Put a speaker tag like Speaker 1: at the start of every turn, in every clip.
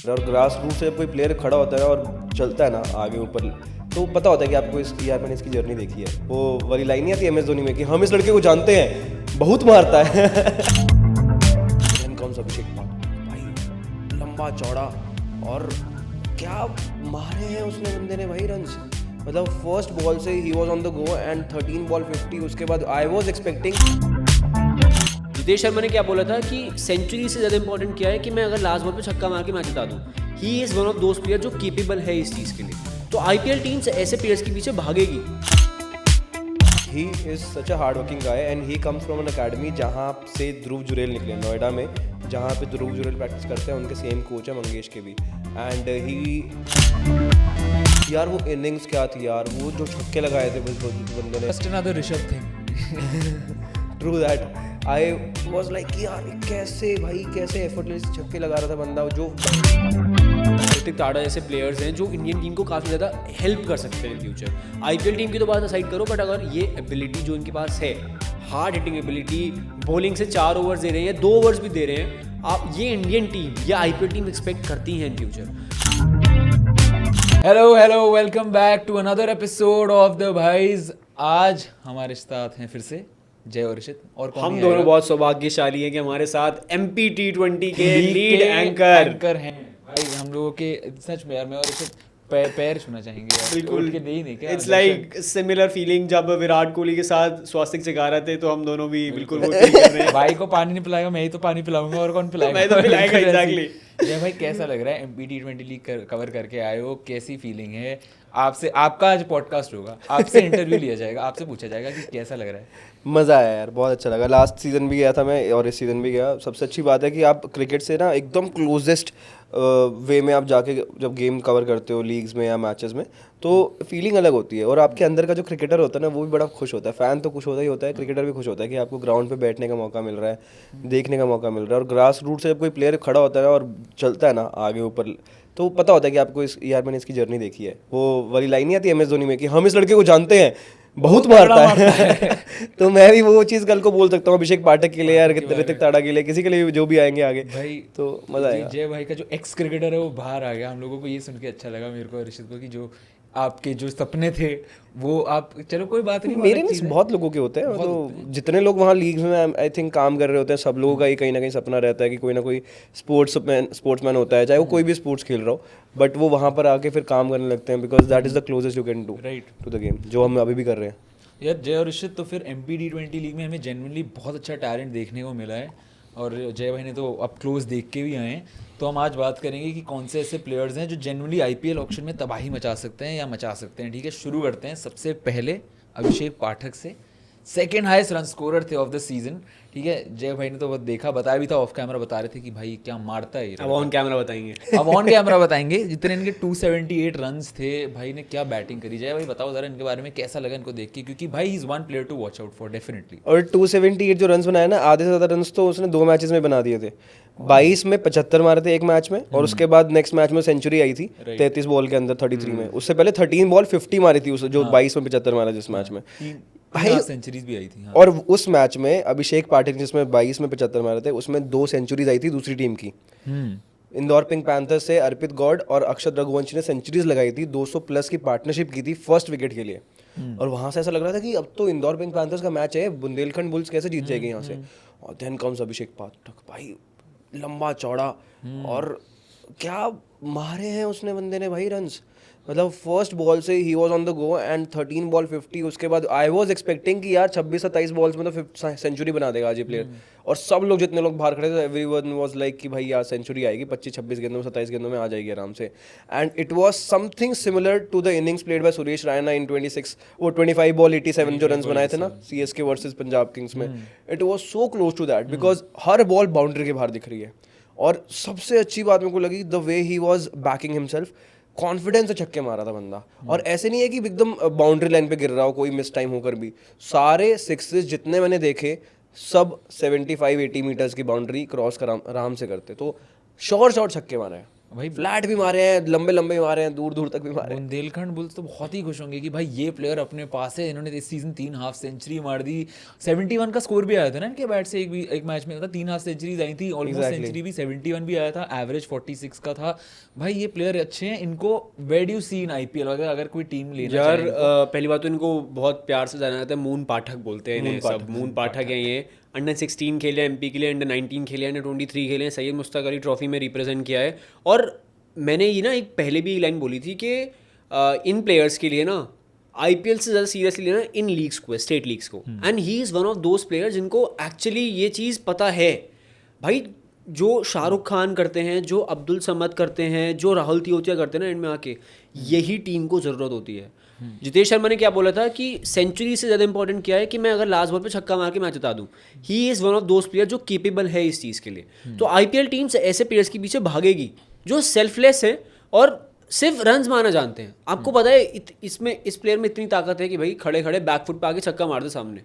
Speaker 1: और grass root से जब कोई प्लेयर खड़ा होता है और चलता है ना आगे ऊपर, तो पता होता है कि आपको इस यार मैंने इसकी जर्नी देखी है। वो वाली लाइन नहीं आती MS धोनी में कि हम इस लड़के को जानते हैं, बहुत मारता है। Then comes अभिषेक पाठक, भाई लंबा चौड़ा, और क्या मारे हैं उसने बंदे ने भाई रन्स। मतलब फर्स्ट बॉल से ही was on the go and 13 ball 50। उसके बाद I was expecting.
Speaker 2: Ritesh Sharma ने क्या बोला था कि सेंचुरी से ज़्यादा इंपॉर्टेंट क्या है कि मैं अगर लास्ट बॉल पे छक्का मार के मैच जिता दूँ। He is one of those player जो केपेबल है इस चीज़ के लिए। तो IPL टीम्स ऐसे प्लेयर्स के पीछे भागेगी।
Speaker 1: He is such a hard working guy and he comes from an academy जहाँ से ध्रुव जुरेल निकले नोएडा में, जहाँ पे ध्रुव जुरेल प्रैक्टिस करते हैं। उनके सेम कोच है मंगेश के भी। एंड ही यार वो इनिंग्स क्या थी यार, वो जो छक्के लगाए थे बंदे ने।
Speaker 3: Just another Rishabh thing.
Speaker 1: True that. I was like कि यार कैसे भाई कैसे एफर्टलेस छक्के लगा रहा था बंदा। जो
Speaker 2: ऋतिक टाडा जैसे प्लेयर्स हैं जो इंडियन टीम को काफ़ी ज़्यादा हेल्प कर सकते हैं इन फ्यूचर। IPL टीम की तो बात साइड करो, बट अगर ये एबिलिटी जो इनके पास है, हार्ड हिटिंग एबिलिटी, बॉलिंग से 4 ओवर्स दे रहे हैं, 2 ओवर्स भी दे रहे हैं, आप ये इंडियन टीम या IPL टीम एक्सपेक्ट करती हैं in future.
Speaker 3: Hello welcome back to another episode of the भाईज। आज हमारे साथ हैं फिर से जय और ऋषित। और कौन
Speaker 2: हम
Speaker 3: है
Speaker 2: दोनों
Speaker 3: आएगा?
Speaker 2: बहुत सौभाग्यशाली हैं कि हमारे साथ MP T20 के लीड एंकर
Speaker 3: हैं भाई। हम लोगों के सच में यार, मैं और ऋषित पैर छूना चाहेंगे यार।
Speaker 2: बिल्कुल।
Speaker 3: उठ के दे ही नहीं क्या?
Speaker 2: इट्स लाइक सिमिलर फीलिंग जब विराट कोहली के साथ स्वास्तिक सिखा रहे थे, तो हम दोनों भी बिल्कुल वो फील कर रहे हैं।
Speaker 3: भाई को पानी नहीं पिलाएगा, मैं ही तो पानी पिलाऊंगा, और कौन पिलाएगा?
Speaker 2: मैं तो पिलाएगा, exactly।
Speaker 3: जय भाई कैसा लग रहा है? MP T20 लीग कवर करके आए हो, कैसी फीलिंग है आपसे? आपका आज पॉडकास्ट होगा, आपसे इंटरव्यू लिया जाएगा, आपसे पूछा जाएगा कि कैसा लग रहा है।
Speaker 1: मज़ा आया यार, बहुत अच्छा लगा। लास्ट सीज़न भी गया था मैं और इस सीज़न भी गया। सबसे अच्छी बात है कि आप क्रिकेट से ना एकदम क्लोजेस्ट वे में आप जाके जब गेम कवर करते हो लीग्स में या मैचेस में, तो फीलिंग अलग होती है। और आपके अंदर का जो क्रिकेटर होता है ना, वो भी बड़ा खुश होता है। फ़ैन तो खुश होता ही होता है, क्रिकेटर भी खुश होता है कि आपको ग्राउंड पे बैठने का मौका मिल रहा है, देखने का मौका मिल रहा है। और ग्रास रूट से जब कोई प्लेयर खड़ा होता है और चलता है ना आगे ऊपर, तो पता होता है कि आपको इस यार मैंने इसकी जर्नी देखी है। वो वाली लाइन नहीं आती MS धोनी में कि हम इस लड़के को जानते हैं, बहुत मारता है। तो मैं भी वो चीज़ कल को बोल सकता हूँ अभिषेक पाठक के लिए, यार ऋतिक टाडा के लिए, किसी के लिए जो भी आएंगे आगे
Speaker 3: भाई।
Speaker 1: तो मज़ा आएगा।
Speaker 3: जय भाई का जो एक्स क्रिकेटर है वो बाहर आ गया। हम लोगों को ये सुन के अच्छा लगा, मेरे को और ऋषित को, कि जो आपके जो सपने थे वो आप, चलो कोई बात नहीं,
Speaker 1: मेरे नहीं, बहुत लोगों के होते हैं। तो जितने लोग वहाँ लीग्स में आई थिंक काम कर रहे होते हैं, सब लोगों का ही कहीं ना कहीं सपना रहता है कि कोई ना कोई स्पोर्ट्समैन होता है, चाहे वो कोई भी स्पोर्ट्स खेल रहा हो, बट वो वहाँ पर आके फिर काम करने लगते हैं, because that is the closest you can do to the game, जो हम अभी भी कर रहे हैं।
Speaker 3: यार जय और ऋषित, तो फिर MP T20 लीग में हमें जेन्युइनली बहुत अच्छा टैलेंट देखने को मिला है, और जय भाई ने तो अप क्लोज देख के भी आए हैं। तो हम आज बात करेंगे कि कौन से ऐसे प्लेयर्स हैं जो जेन्युइनली IPL ऑक्शन में तबाही मचा सकते हैं या मचा सकते हैं। ठीक है, शुरू करते हैं सबसे पहले अभिषेक पाठक से। सेकेंड हाईएस्ट रन स्कोरर थे ऑफ द सीजन। ठीक है, जय भाई ने तो देखा, बताया भी था, ऑफ कैमरा बता रहे थे कि भाई क्या मारता है ये।
Speaker 2: अब ऑन कैमरा बताएंगे।
Speaker 3: अब ऑन कैमरा बताएंगे। जितने इनके 278 रन्स थे, भाई ने क्या बैटिंग करी। जय भाई बताओ जरा इनके बारे में, कैसा लगा इनको देख के, क्योंकि भाई he is one player to watch out for definitely.
Speaker 1: और 278 जो रन्स बनाए ना, आधे से ज़्यादा रन्स तो उसने 2 मैचेस में बना दिए थे। 22 में 75 मारे थे एक मैच में, और उसके बाद नेक्स्ट मैच में सेंचुरी आई थी 33 बॉल के अंदर 33 में। उससे पहले 13 बॉल 50 मारी थी उस जो 22 में 75 मारा जिस मैच में
Speaker 3: भाई सेंचुरीज भी आई थी। हाँ।
Speaker 1: और उस मैच में अभिषेक पाठक जिसमें 22 में 75 मारे थे, उसमें 2 सेंचुरीज आई थी दूसरी टीम की। इंदौर पिंक पैंथर्स से अर्पित गौड़ और अक्षत रघुवंशी ने सेंचुरीज लगाई थी, 200 प्लस की पार्टनरशिप की थी फर्स्ट विकेट के लिए। और वहां से ऐसा लग रहा था कि अब तो इंदौर पिंक पैंथर्स का मैच है, बुंदेलखंड बुल्स कैसे जीत जाएगी यहाँ से। और देन कम्स अभिषेक पाठक, भाई लंबा चौड़ा, और क्या मारे हैं उसने बंदे ने भाई रन्स। मतलब फर्स्ट बॉल से ही was on the go and 13 ball 50। उसके बाद आई वाज एक्सपेक्टिंग कि यार 26-27 बॉल्स में तो सेंचुरी बना देगा आज ये प्लेयर। और सब लोग जितने लोग बाहर खड़े थे, एवरीवन वाज लाइक कि भाई यार सेंचुरी आएगी 25-26 गेंदों में, 27 गेंदों में आ जाएगी आराम से। And it was something similar to the innings played by Suresh Raina in 25 ball 87 जो रन्स बनाए थे ना CSK वर्सेस पंजाब किंग्स में। It was so close to that, because हर बॉल बाउंड्री के बाहर दिख रही है। और सबसे अच्छी बात मेरे को लगी the way he was banking himself, confidence से छक्के मारा था बंदा। और ऐसे नहीं है कि एकदम बाउंड्री लाइन पे गिर रहा हो कोई मिस टाइम होकर भी। सारे सिक्सेस जितने मैंने देखे, सब 75-80 मीटर्स की बाउंड्री क्रॉस कर आराम से करते। तो शॉर्ट छक्के मारे हैं।
Speaker 3: भाई
Speaker 1: फ्लैट भी मारे हैं, लंबे लंबे मारे हैं, दूर दूर तक भी मारे हैं।
Speaker 3: बुंदेलखंड बुल्स तो बहुत ही खुश होंगे कि भाई ये प्लेयर अपने पास है, इन्होंने इस सीजन 3 हाफ सेंचुरी मार दी। 71 का स्कोर भी आया था ना इनके बैट से, एक मैच में, 3 हाफ सेंचुरीज आई थी, ऑलमोस्ट सेंचुरी भी 71 भी आया था, एवरेज 46 का था। भाई ये प्लेयर अच्छे हैं, इनको where do see in IPL, अगर कोई टीम लेना
Speaker 2: यार
Speaker 3: चाहे
Speaker 2: पहली बात तो इनको बहुत प्यार से जाना जाता है, मून पाठक बोलते हैं इन्हें सब। मून पाठक हैं ये। अंडर 16 खेले एमपी के लिए, अंडर 19 खेले, अंडर 23 खेले, सैयद मुश्ताक अली ट्रॉफी में रिप्रेजेंट किया है। और मैंने ये ना एक पहले भी लाइन बोली थी कि इन प्लेयर्स के लिए ना आईपीएल से ज़्यादा सीरियसली लेना इन लीग्स को, स्टेट लीग्स को। And he is one of those players जिनको एक्चुअली ये चीज़ पता है। भाई जो शाहरुख खान करते हैं, जो अब्दुल समद करते हैं, जो राहुल तियोतिया करते हैं ना, इनमें आके यही टीम को ज़रूरत होती है। जितेश शर्मा ने क्या बोला था कि सेंचुरी से ज़्यादा इंपॉर्टेंट क्या है कि मैं अगर लास्ट बॉल पे छक्का मार के मैच जिता दूं। He is one of those player जो केपेबल है इस चीज़ के लिए। तो आईपीएल टीम्स ऐसे प्लेयर्स के पीछे भागेगी जो सेल्फलेस है और सिर्फ रन्स मारना जानते हैं। आपको पता है इसमें इस प्लेयर में इतनी ताकत है कि भाई खड़े खड़े बैकफुट पे आके छक्का मार दे सामने।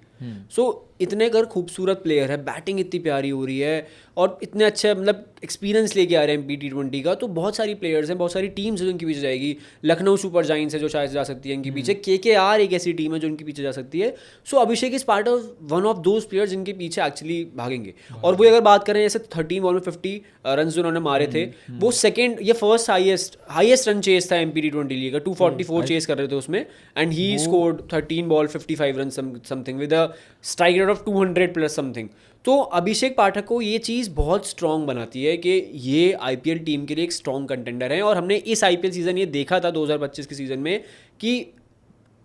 Speaker 2: सो इतने कर खूबसूरत प्लेयर है, बैटिंग इतनी प्यारी हो रही है और इतने अच्छे मतलब एक्सपीरियंस लेके आ रहे हैं T20 का। तो बहुत सारी प्लेयर्स हैं, बहुत सारी टीम्स हैं जो इनके पीछे जाएगी। लखनऊ सुपर जायंट्स है जो शायद जा सकती है इनके पीछे। KKR एक ऐसी टीम है जो इनके पीछे जा सकती है। So Abhishek is part of one of those players जिनके पीछे एक्चुअली भागेंगे। और वो अगर बात करें जैसे 13 बॉल में 50 रन जो उन्होंने मारे थे, वो सेकेंड ये फर्स्ट हाईएस्ट रन चेस था MP T20 लीग का। 244 चेस कर रहे थे उसमें and he scored 13 ball 55 run something with a strike rate of 200 plus something. तो अभिषेक पाठक को ये चीज़ बहुत स्ट्रॉन्ग बनाती है कि ये आईपीएल टीम के लिए एक स्ट्रॉन्ग कंटेंडर है। और हमने इस आईपीएल सीज़न ये देखा था 2025 के सीज़न में कि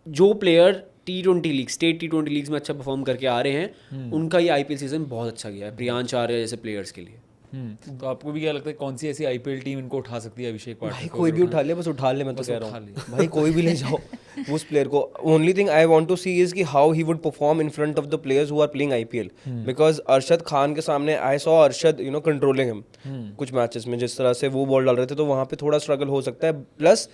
Speaker 2: जो player T20 league, state T20 leagues में अच्छा परफॉर्म करके आ रहे हैं, उनका ये आईपीएल सीज़न बहुत अच्छा गया है प्रियांश आर्या जैसे प्लेयर्स के लिए।
Speaker 3: तो आपको भी क्या लगता है कौन सी ऐसी आईपीएल टीम इनको उठा सकती है अभिषेक पाठक
Speaker 1: भाई
Speaker 3: को?
Speaker 1: कोई भी उठा ले, बस उठा ले, मैं तो कह रहा
Speaker 3: उठा
Speaker 1: हूँ भाई कोई भी ले जाओ उस प्लेयर को। Only thing I want to see is कि how he would perform in front of the players who are playing IPL. Because Arshad Khan के सामने I saw Arshad controlling him कुछ मैचेस में, जिस तरह से वो बॉल डाल रहे थे, तो वहाँ पे थोड़ा स्ट्रगल हो सकता है। Plus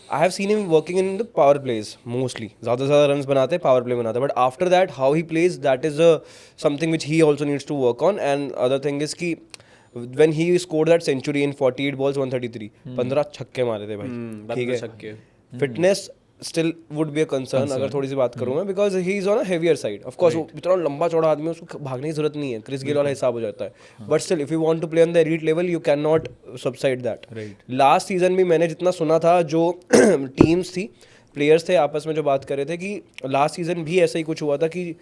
Speaker 1: I have seen him working in the power plays mostly, ज़्यादा से ज़्यादा रन्स बनाते हैं, पावर प्ले बनाते हैं, but after that how he plays that is something which he also needs to work on. And other thing is कि when he scored that century in 48 balls 133, 15 छक्के मारे थे भाई, ठीक है। Fitness still would be a concern अगर थोड़ी सी बात करूँ मैं, because he is on a heavier side. Of course वो इतना लंबा चौड़ा आदमी है, उसको भागने की जरूरत नहीं है, क्रिस गेल वाला हिसाब हो जाता है। But still if you want to play on the elite level you can not subside that. Last season भी मैंने जितना सुना था, जो टीम्स थी, प्लेयर्स थे आपस में जो बात कर रहे थे कि लास्ट सीजन भी ऐसा ही कुछ हुआ था कि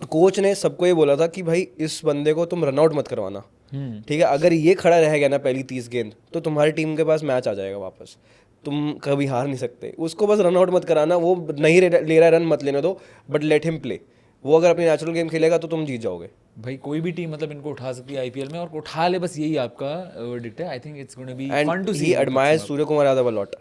Speaker 1: कोच ने सबको ये बोला था कि भाई इस बंदे को तुम रनआउट मत करवाना, ठीक है। अगर ये खड़ा रह गया ना पहली 30 गेंद, तो तुम्हारी टीम के पास मैच आ जाएगा वापस, तुम कभी हार नहीं सकते। उसको बस रनआउट मत कराना, वो नहीं ले रहा रन मत लेने दो, बट लेट हिम प्ले। वो अगर अपनी नेचुरल गेम खेलेगा तो तुम जीत जाओगे।
Speaker 3: भाई कोई भी टीम मतलब इनको उठा सकती है आईपीएल में, और उठा ले, बस यही आपका वर्डिक्ट है। I think it's gonna be fun to see.
Speaker 1: He admires Suryakumar Yadav a lot.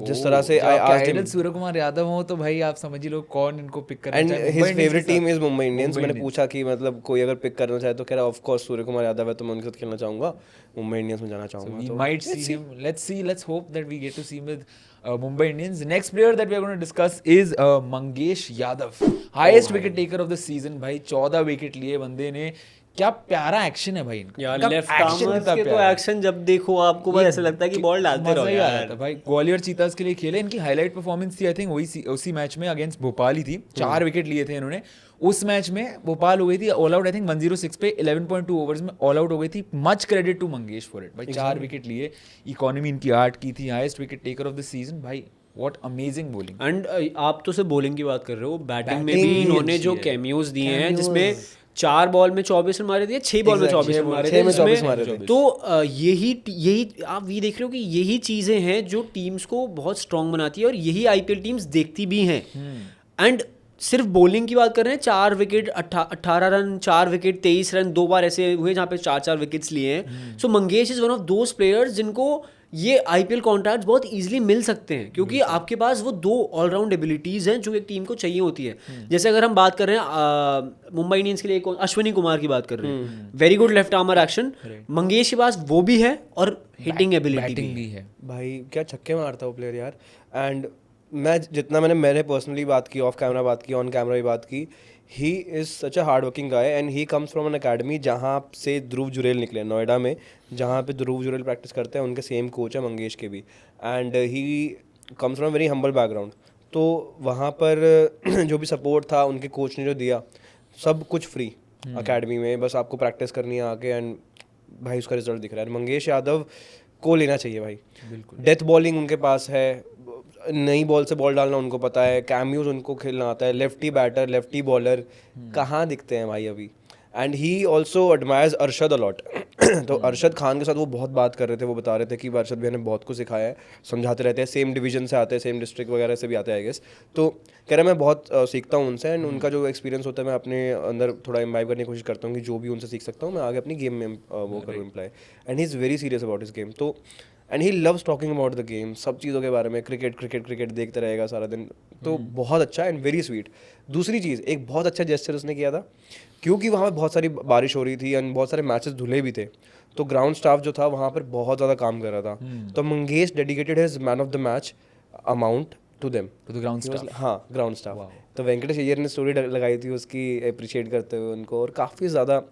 Speaker 1: जिस तरह से I asked him,
Speaker 3: Suryakumar Yadav हो तो भाई आप समझ ही लो कौन इनको पिक करना
Speaker 1: एंड
Speaker 3: चाहे।
Speaker 1: His favourite team is Mumbai Indians. मैंने पूछा कि मतलब कोई अगर पिक करना चाहे तो कह रहा ऑफ कोर्स सूर्य कुमार यादव है, तो मैं उनके साथ खेलना चाहूंगा, मुंबई इंडियंस में जाना चाहूंगा।
Speaker 3: We might see him. Let's hope that we get to see him with Mumbai Indians. Next player that we are going to discuss is Mangesh Yadav, highest wicket taker of the season. भाई 14 wicket लिए बंदे ने, क्या प्यारा action है भाई इनका।
Speaker 2: यार
Speaker 3: इनका
Speaker 2: लेफ्ट
Speaker 3: action
Speaker 2: आर्मर्स
Speaker 3: कितना
Speaker 2: के तो
Speaker 3: प्यारा है।
Speaker 2: एक्शन जब देखो आपको बस ऐसा लगता है कि बॉल डालते रहो
Speaker 3: मजा ही आ
Speaker 2: यार।
Speaker 3: जाता है भाई। ग्वालियर चीतास के लिए खेले, इनकी हाईलाइट परफॉर्मेंस थी आई थिंक उसी मैच में अगेंस्ट भोपाल ही थी। 4 विकेट लिए थे इन्होंने उस मैच में। भोपाल हो गई थी ऑल आउट आई थिंक 106 पे, 11.2 ओवर्स में ऑल आउट हो गई थी। Much credit to Mangesh for it भाई। 4 विकेट लिए, इकोनॉमी इनकी 8 की थी, highest wicket taker of the season भाई। What amazing bowling.
Speaker 2: एंड आप तो सिर्फ बॉलिंग की बात कर रहे हो, बैटिंग में
Speaker 1: Batting
Speaker 2: भी
Speaker 1: भी
Speaker 2: इन्होंने
Speaker 3: अच्छी
Speaker 2: जो
Speaker 3: है।
Speaker 2: कैमियोज दिए हैं, जिसमें 4 बॉल में 24 रन मारे थे, 6 बॉल में 24 रन मारे थे,
Speaker 1: 6 में 24
Speaker 2: जिसमें-
Speaker 1: मारे थे।
Speaker 2: तो यही आप ये देख रहे हो कि यही चीज़ें हैं जो टीम्स को बहुत स्ट्रांग बनाती है और यही आईपीएल टीम्स देखती भी हैं। एंड सिर्फ बॉलिंग की बात कर रहे हैं, 4 विकेट 18 रन, 4 विकेट 23 रन, 2 बार ऐसे हुए जहाँ पे 4-4 विकेट्स लिए हैं। So Mangesh is one of those players जिनको ये आईपीएल कॉन्ट्रैक्ट्स बहुत इजीली मिल सकते हैं, क्योंकि आपके पास वो 2 ऑलराउंड एबिलिटीज़ हैं जो एक टीम को चाहिए होती है। जैसे अगर हम बात कर रहे हैं मुंबई इंडियंस के लिए अश्विनी कुमार की बात कर रहे हैं, very good left armour action, Mangesh के पास वो भी है और हिटिंग एबिलिटी
Speaker 3: बैटिंग भी है
Speaker 1: भाई। क्या छक्के मारता वो प्लेयर यार। एंड मैंने पर्सनली बात की, ऑफ कैमरा बात की, ऑन कैमरा भी बात की, he is such a hard working guy and he comes from an academy जहाँ से ध्रुव जुरेल निकले नोएडा में, जहाँ पे ध्रुव जुरेल प्रैक्टिस करते हैं, उनके सेम कोच है मंगेश के भी, and he comes from very humble background. तो वहाँ पर जो भी सपोर्ट था उनके कोच ने जो दिया, सब कुछ फ्री अकेडमी में, बस आपको प्रैक्टिस करनी है आके, एंड भाई उसका रिजल्ट दिख रहा है। मंगेश यादव को लेना चाहिए भाई, बिल्कुल। डेथ बॉलिंग उनके पास है, नई बॉल से बॉल डालना उनको पता है, कैमियोज उनको खेलना आता है, लेफ्टी बैटर, लेफ्टी बॉलर कहाँ दिखते हैं भाई अभी। And he also admires Arshad a lot. तो अरशद खान के साथ वो बहुत बात कर रहे थे, वो बता रहे थे कि अरशद भैया ने बहुत कुछ सिखाया है, समझाते रहते हैं, सेम डिवीजन से आते हैं, सेम डिस्ट्रिक्ट वगैरह से भी आते हैं आई गेस। तो कह रहे हैं मैं बहुत सीखता हूँ उनसे, एंड उनका जो एक्सपीरियंस होता है मैं अपने अंदर थोड़ा इम्बाइब करने की कोशिश करता हूँ कि जो भी उनसे सीख सकता हूँ मैं आगे अपनी गेम में वो करूँ इम्प्लाई। And he is very serious about his game. तो and he loves talking about the game, सब चीज़ों के बारे में, क्रिकेट क्रिकेट क्रिकेट देखते रहेगा सारा दिन। तो बहुत अच्छा एंड वेरी स्वीट। दूसरी चीज़, एक बहुत अच्छा जेस्चर उसने किया था, क्योंकि वहाँ पर बहुत सारी बारिश हो रही थी एंड बहुत सारे मैचेस धुले भी थे, तो ग्राउंड स्टाफ जो था वहाँ पर बहुत ज़्यादा काम कर रहा था। तो Mangesh dedicated his man of the match amount to them,
Speaker 3: to the ground staff.
Speaker 1: हाँ, ग्राउंड स्टाफ। तो वेंकटेश अय्यर ने स्टोरी लगाई थी उसकी अप्रिशिएट करते हुए उनको, और काफ़ी ज़्यादा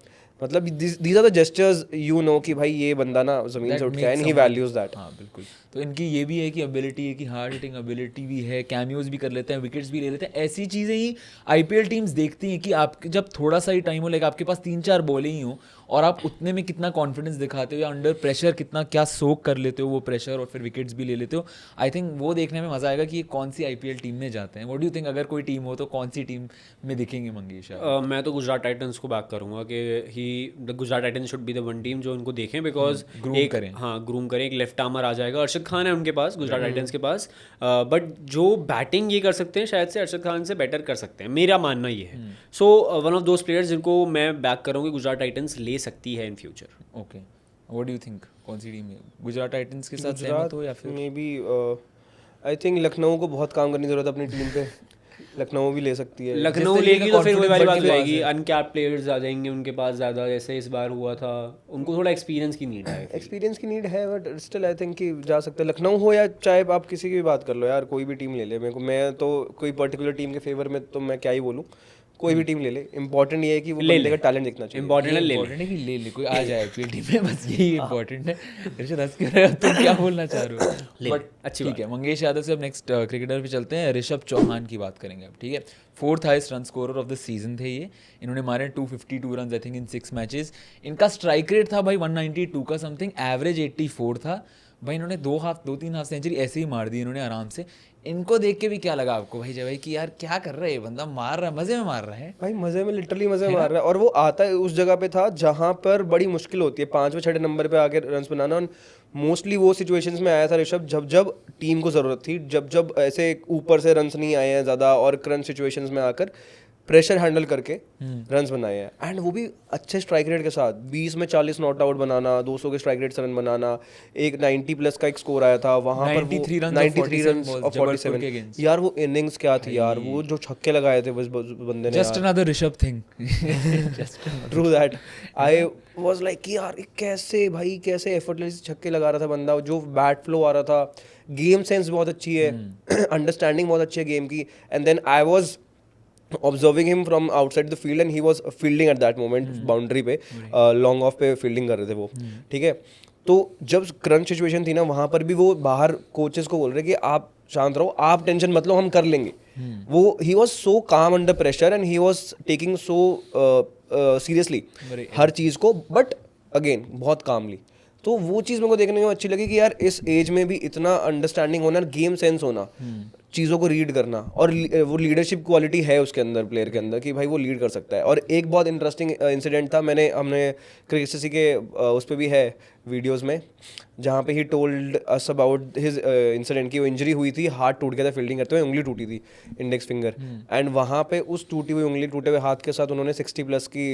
Speaker 1: मतलब these are the gestures, you know कि भाई ये बंदा ना ज़मीन से उठ के आया, एंड ही वैल्यूज दैट।
Speaker 3: हाँ बिल्कुल। तो इनकी ये भी है कि एबिलिटी है कि हार्ड हिटिंग एबिलिटी भी है, कैमियोज भी कर लेते हैं, विकेट्स भी ले लेते हैं। ऐसी चीज़ें ही आईपीएल टीम्स देखती हैं कि आप जब थोड़ा सा ही टाइम हो, लाइक आपके पास 3-4 बॉलें ही हो, और आप उतने में कितना कॉन्फिडेंस दिखाते हो या अंडर प्रेशर कितना क्या सोक कर लेते हो वो प्रेशर, और फिर विकेट्स भी ले लेते हो। आई थिंक वो देखने में मजा आएगा कि ये कौन सी आईपीएल टीम में जाते हैं। व्हाट डू यू थिंक, अगर कोई टीम हो तो कौन सी टीम में दिखेंगे मंगेश?
Speaker 2: मैं तो गुजरात टाइटंस को बैक करूंगा कि he the Gujarat Titans should be the one team जो उनको देखें, बिकॉज
Speaker 3: ग्रूम करें।
Speaker 2: हाँ, ग्रूम करें। एक लेफ्ट आर्मर आ जाएगा, अरशद खान है उनके पास, गुजरात टाइटंस के पास, बट जो बैटिंग ये कर सकते हैं शायद से अरशद खान से बेटर कर सकते हैं, मेरा मानना ये है। So one of those players जिनको मैं बैक करूँगी गुजरात टाइटंस ले सकती है in future.
Speaker 3: Okay, what do you think, कौन सी टीम है? गुजरात टाइटंस के साथ सहमत हो या फिर?
Speaker 1: Maybe I think Lucknow को बहुत काम करने की जरूरत है अपनी टीम पे। लखनऊ भी ले सकती है।
Speaker 2: लखनऊ लेगी तो फिर वही वाली बात हो जाएगी, अनकैप्ड प्लेयर्स आ जाएंगे उनके पास ज़्यादा, जैसे इस बार हुआ था। उनको थोड़ा एक्सपीरियंस की नीड है।
Speaker 1: एक्सपीरियंस की नीड है, बट स्टिल आई थिंक कि जा सकते हैं। लखनऊ हो या चाहे आप किसी की भी बात कर लो यार, कोई भी टीम ले ले। मेरे को, मैं तो कोई पर्टिकुलर टीम के फेवर में तो मैं क्या ही बोलूँ, कोई भी टीम ले ले। इंपॉर्टेंट ये है कि वो बंदे का टैलेंट दिखना चाहिए।
Speaker 2: इंपॉर्टेंट
Speaker 3: है कि ले ले कोई आ जाए आईपीएल टीम में, बस यही इंपॉर्टेंट है। ऋषभ हंस क्यों रहे हो, तुम क्या बोलना चाह रहे हो? बट
Speaker 2: अच्छी
Speaker 3: ठीक है, मंगेश यादव से अब नेक्स्ट क्रिकेटर पे चलते हैं। ऋषभ चौहान की बात करेंगे अब, ठीक है। 4th highest run scorer of the season थे ये। इन्होंने मारे 252 run I think in 6 matches. इनका स्ट्राइक रेट था भाई 192 का समथिंग, एवरेज 84 था भाई। इन्होंने 2-3 हाफ सेंचुरी ऐसे ही मार दी इन्होंने आराम से। इनको देख के भी क्या लगा आपको भाई जय भाई कि यार क्या कर रहा है ये बंदा, मार रहा है, मजे में मार रहा है
Speaker 1: भाई, मजे में, लिटरली मजे में मार रहा है। और वो आता है उस जगह पे था जहाँ पर बड़ी मुश्किल होती है 5वें-6वें नंबर पे आके रन्स बनाना। और मोस्टली वो सिचुएशंस में आया था ऋषभ जब जब टीम को ज़रूरत थी, जब जब ऐसे ऊपर से रन्स नहीं आए हैं ज़्यादा, और क्रंच सिचुएशंस में आकर प्रेशर हैंडल करके रन्स बनाए हैं। एंड वो भी अच्छे स्ट्राइक रेट के साथ, 20 में 40 नॉट आउट बनाना, 200 के स्ट्राइक रेट से रन बनाना। एक 90 प्लस का एक स्कोर आया था वहाँ पर,
Speaker 3: 93
Speaker 1: रन ऑफ 47। यार वो इनिंग्स क्या थी यार, वो जो छक्के लगाए थे बस बंदे ने,
Speaker 3: just another Rishabh thing.
Speaker 1: True that. I was like कि यार कैसे भाई, कैसे एफर्टलेस छक्के लगा रहा था बंदा, जो बैट फ्लो आ रहा था, गेम सेंस बहुत अच्छी है, अंडरस्टैंडिंग बहुत अच्छी है गेम की। And then I was observing him from outside the field and he was fielding at that moment, boundary पे लॉन्ग ऑफ पे फील्डिंग कर रहे थे वो, ठीक है। तो जब क्रंच सिचुएशन थी ना, वहाँ पर भी वो बाहर कोचेस को बोल रहे कि आप शांत रहो, आप टेंशन मत लो, हम कर लेंगे। वो ही was so calm under pressure and he was taking so seriously हर चीज़ को, बट अगेन बहुत कामली। तो वो चीज़ मेरे को देखने में अच्छी लगी कि यार इस एज में भी इतना अंडरस्टैंडिंग होना, गेम सेंस होना, चीज़ों को रीड करना, और वो लीडरशिप क्वालिटी है उसके अंदर, प्लेयर के अंदर, कि भाई वो लीड कर सकता है। और एक बहुत इंटरेस्टिंग इंसिडेंट था, हमने क्रिकेट के उस पर भी है वीडियोस में, जहाँ पे he told us about his incident की वो इंजरी हुई थी, हाथ टूट गया था फील्डिंग करते हुए, उंगली टूटी थी, इंडेक्स फिंगर। एंड वहाँ पे उस टूटी हुई उंगली, टूटे हुए हाथ के साथ उन्होंने 60 प्लस की